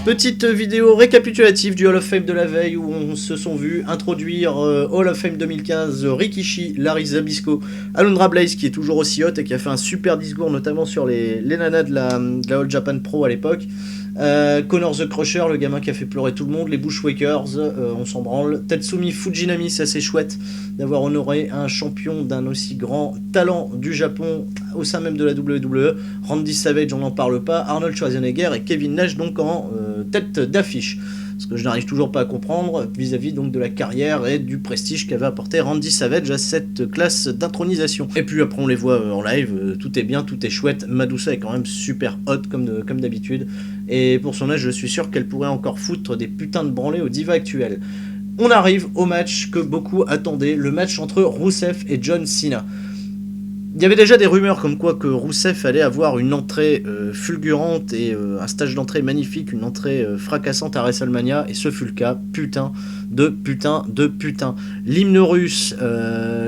Petite vidéo récapitulative du Hall of Fame de la veille, où on se sont vus introduire Hall of Fame 2015 Rikishi, Larry Zbyszko, Alundra Blaze qui est toujours aussi hot et qui a fait un super discours notamment sur les nanas de la All Japan Pro à l'époque. Connor the Crusher, le gamin qui a fait pleurer tout le monde, les Bushwhackers, on s'en branle. Tatsumi Fujinami, c'est assez chouette d'avoir honoré un champion d'un aussi grand talent du Japon au sein même de la WWE. Randy Savage, on n'en parle pas. Arnold Schwarzenegger et Kevin Nash donc en tête d'affiche. Ce que je n'arrive toujours pas à comprendre vis-à-vis donc de la carrière et du prestige qu'avait apporté Randy Savage à cette classe d'intronisation. Et puis après on les voit en live, tout est bien, tout est chouette. Madusa est quand même super hot comme d'habitude. Et pour son âge, je suis sûr qu'elle pourrait encore foutre des putains de branlées aux divas actuelles. On arrive au match que beaucoup attendaient, le match entre Rusev et John Cena. Il y avait déjà des rumeurs comme quoi que Rusev allait avoir une entrée fulgurante et un stage d'entrée magnifique, une entrée fracassante à WrestleMania, et ce fut le cas. Putain. L'hymne russe,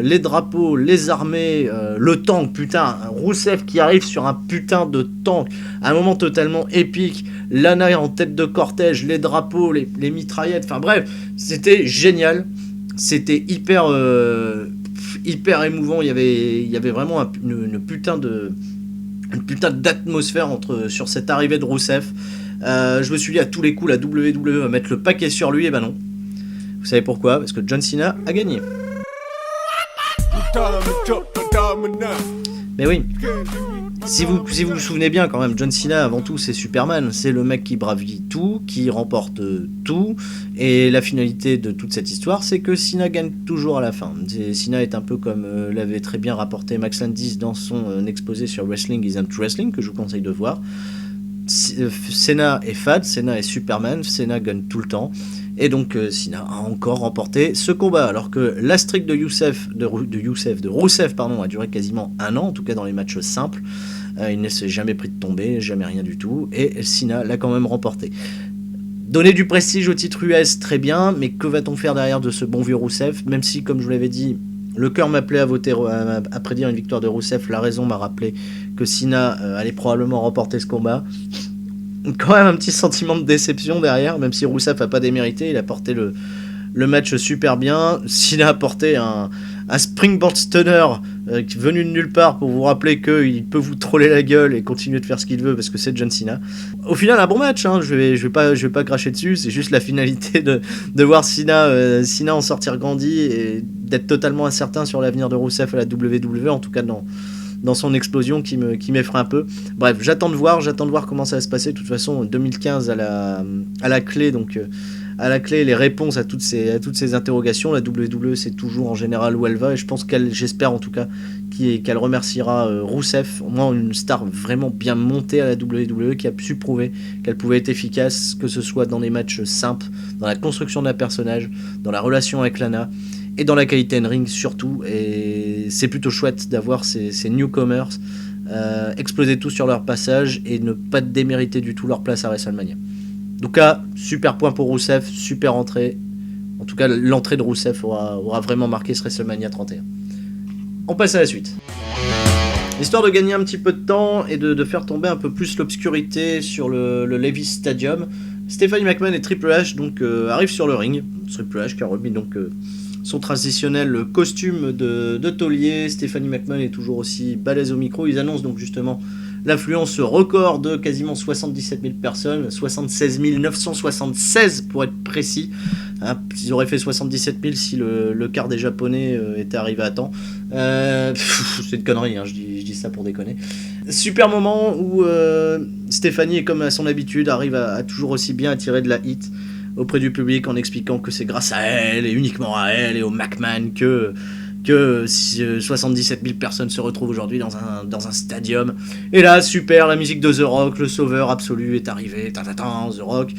les drapeaux, les armées, le tank, putain, Rusev qui arrive sur un putain de tank, un moment totalement épique, Lana en tête de cortège, les drapeaux, les mitraillettes, enfin bref, c'était génial, c'était hyper émouvant. Il y avait vraiment une putain d'atmosphère sur cette arrivée de Rusev. Je me suis dit à tous les coups la WWE va mettre le paquet sur lui, et ben non. Vous savez pourquoi? Parce que John Cena a gagné. Mais oui, si vous vous souvenez bien quand même, John Cena avant tout c'est Superman, c'est le mec qui bravit tout, qui remporte tout, et la finalité de toute cette histoire c'est que Cena gagne toujours à la fin. Cena est un peu comme l'avait très bien rapporté Max Landis dans son exposé sur Wrestling Isn't Wrestling, que je vous conseille de voir. Cena est fade, Cena est Superman, Cena gagne tout le temps. Et donc Cena a encore remporté ce combat, alors que la streak de Rusev a duré quasiment un an, en tout cas dans les matchs simples. Il ne s'est jamais pris de tomber, jamais rien du tout, et Cena l'a quand même remporté. Donner du prestige au titre US, très bien, mais que va-t-on faire derrière de ce bon vieux Rusev? Même si, comme je vous l'avais dit, le cœur m'appelait à prédire une victoire de Rusev, la raison m'a rappelé que Cena allait probablement remporter ce combat. quand même un petit sentiment de déception derrière, même si Rousseff a pas démérité, il a porté le match super bien. Cena a porté un springboard stunner venu de nulle part pour vous rappeler qu'il peut vous troller la gueule et continuer de faire ce qu'il veut parce que c'est John Cena. Au final, un bon match, hein, je vais pas cracher dessus, c'est juste la finalité de voir Cena en sortir grandi et d'être totalement incertain sur l'avenir de Rousseff à la WWE, en tout cas dans son explosion qui m'effraie un peu. Bref, j'attends de voir comment ça va se passer. De toute façon, 2015 à la clé, donc à la clé les réponses à toutes ces interrogations. La WWE, c'est toujours en général où elle va, et je pense j'espère en tout cas qu'elle remerciera Rousseff, au moins une star vraiment bien montée à la WWE, qui a su prouver qu'elle pouvait être efficace, que ce soit dans les matchs simples, dans la construction d'un personnage, dans la relation avec Lana, et dans la qualité in-ring surtout. Et c'est plutôt chouette d'avoir ces newcomers exploser tout sur leur passage et ne pas démériter du tout leur place à WrestleMania. Donc là, super point pour Rousseff, super entrée. En tout cas, l'entrée de Rousseff aura vraiment marqué ce WrestleMania 31. On passe à la suite. Histoire de gagner un petit peu de temps et de faire tomber un peu plus l'obscurité sur le Levi's Stadium, Stephanie McMahon et Triple H donc, arrivent sur le ring. Triple H qui a remis donc son traditionnel costume de taulier. Stephanie McMahon est toujours aussi balèze au micro. Ils annoncent donc justement l'affluence record de quasiment 77 000 personnes, 76 976 pour être précis. Hein, ils auraient fait 77 000 si le quart des Japonais était arrivé à temps. C'est une connerie, hein, je dis ça pour déconner. Super moment où Stephanie, comme à son habitude, arrive à toujours aussi bien attirer de la hit auprès du public en expliquant que c'est grâce à elle et uniquement à elle et au McMahon que 77 000 personnes se retrouvent aujourd'hui dans un stadium. Et là, super, la musique de The Rock, le sauveur absolu est arrivé, The Rock,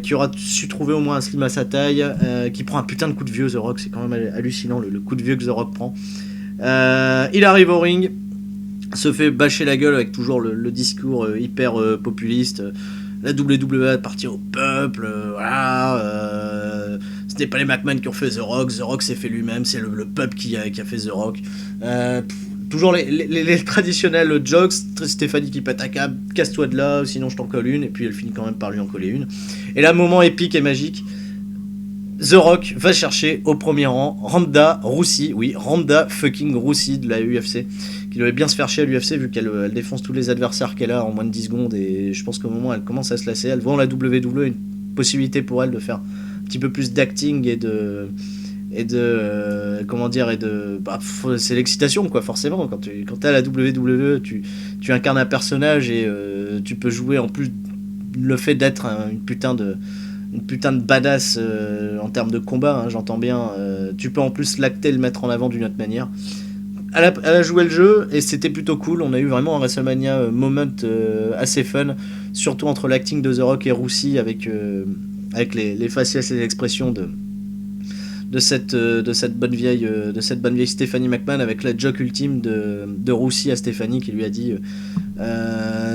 qui aura su trouver au moins un slim à sa taille, qui prend un putain de coup de vieux, The Rock, c'est quand même hallucinant le coup de vieux que The Rock prend. Il arrive au ring, se fait bâcher la gueule avec toujours le discours hyper populiste. La WWE appartient au peuple, voilà. Ce n'est pas les McMahon qui ont fait The Rock s'est fait lui-même, c'est le peuple qui a fait The Rock. Toujours les traditionnels jokes, Stéphanie qui pète un câble, casse-toi de là, sinon je t'en colle une, et puis elle finit quand même par lui en coller une. Et là, moment épique et magique, The Rock va chercher au premier rang Ronda Rousey, oui, Ronda fucking Rousey de la UFC, qui devait bien se faire chier à l'UFC vu qu'elle défonce tous les adversaires qu'elle a en moins de 10 secondes, et je pense qu'au moment où elle commence à se lasser, elle voit en la WWE une possibilité pour elle de faire un petit peu plus d'acting et de c'est l'excitation quoi, forcément quand t'es à la WWE, tu incarnes un personnage et tu peux jouer en plus le fait d'être une putain de badass en termes de combat, hein, j'entends bien, tu peux en plus l'acter et le mettre en avant d'une autre manière. Elle a joué le jeu et c'était plutôt cool. On a eu vraiment un WrestleMania moment assez fun, surtout entre l'acting de The Rock et Rousey avec les faciès et les expressions de cette bonne vieille Stephanie McMahon, avec la joke ultime de Rousey à Stephanie qui lui a dit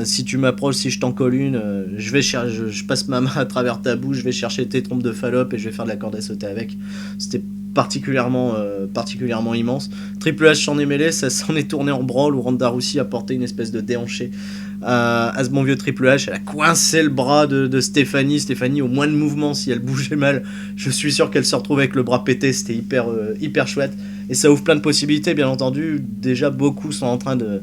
si tu m'approches, si je t'en colle une, je passe ma main à travers ta bouche, je vais chercher tes trompes de Fallope et je vais faire de la corde à sauter avec. C'était particulièrement immense. Triple H s'en est mêlé, ça s'en est tourné en branle où Ronda Rousey a porté une espèce de déhanché à ce bon vieux Triple H. Elle a coincé le bras de Stéphanie au moins de mouvement. Si elle bougeait mal, je suis sûr qu'elle se retrouvait avec le bras pété. C'était hyper chouette et ça ouvre plein de possibilités, bien entendu. Déjà beaucoup sont en train de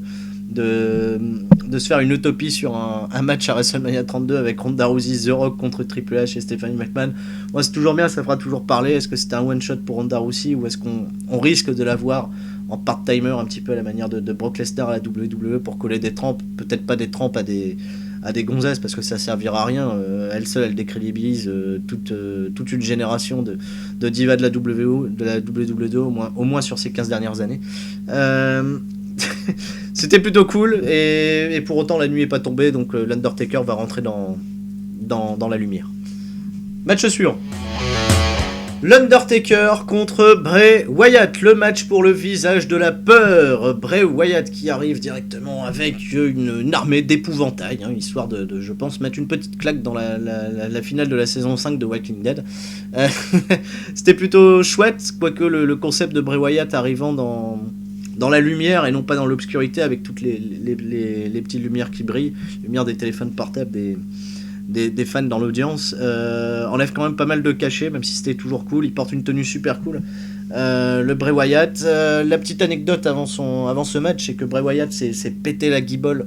se faire une utopie sur un match à WrestleMania 32 avec Ronda Rousey, The Rock contre Triple H et Stephanie McMahon. Moi, c'est toujours bien, ça fera toujours parler. Est-ce que c'était un one shot pour Ronda Rousey ou est-ce qu'on risque de la voir en part-timer un petit peu à la manière de Brock Lesnar à la WWE pour coller des trampes, peut-être pas des trampes à des gonzesses parce que ça servira à rien. Elle seule, elle décrédibilise toute une génération de divas de la WWE au moins sur ces 15 dernières années. C'était plutôt cool et pour autant la nuit est pas tombée, donc l'Undertaker va rentrer dans la lumière. Match suivant. L'Undertaker contre Bray Wyatt, le match pour le visage de la peur. Bray Wyatt qui arrive directement avec une armée d'épouvantail, hein, histoire de, je pense, mettre une petite claque dans la finale de la saison 5 de Walking Dead. C'était plutôt chouette, quoique le concept de Bray Wyatt arrivant dans la lumière et non pas dans l'obscurité avec toutes les petites lumières qui brillent, lumière des téléphones portables, des fans dans l'audience, enlève quand même pas mal de cachets, même si c'était toujours cool. Il porte une tenue super cool. Le Bray Wyatt, la petite anecdote avant ce match, c'est que Bray Wyatt s'est pété la guibole.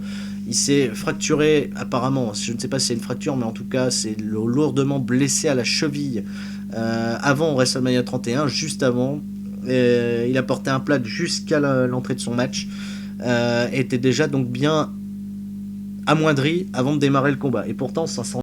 Il s'est fracturé, apparemment, je ne sais pas si c'est une fracture, mais en tout cas, c'est lourdement blessé à la cheville avant WrestleMania 31, juste avant. Il a porté un plat jusqu'à l'entrée de son match. Était déjà donc bien amoindri avant de démarrer le combat. Et pourtant, ça sent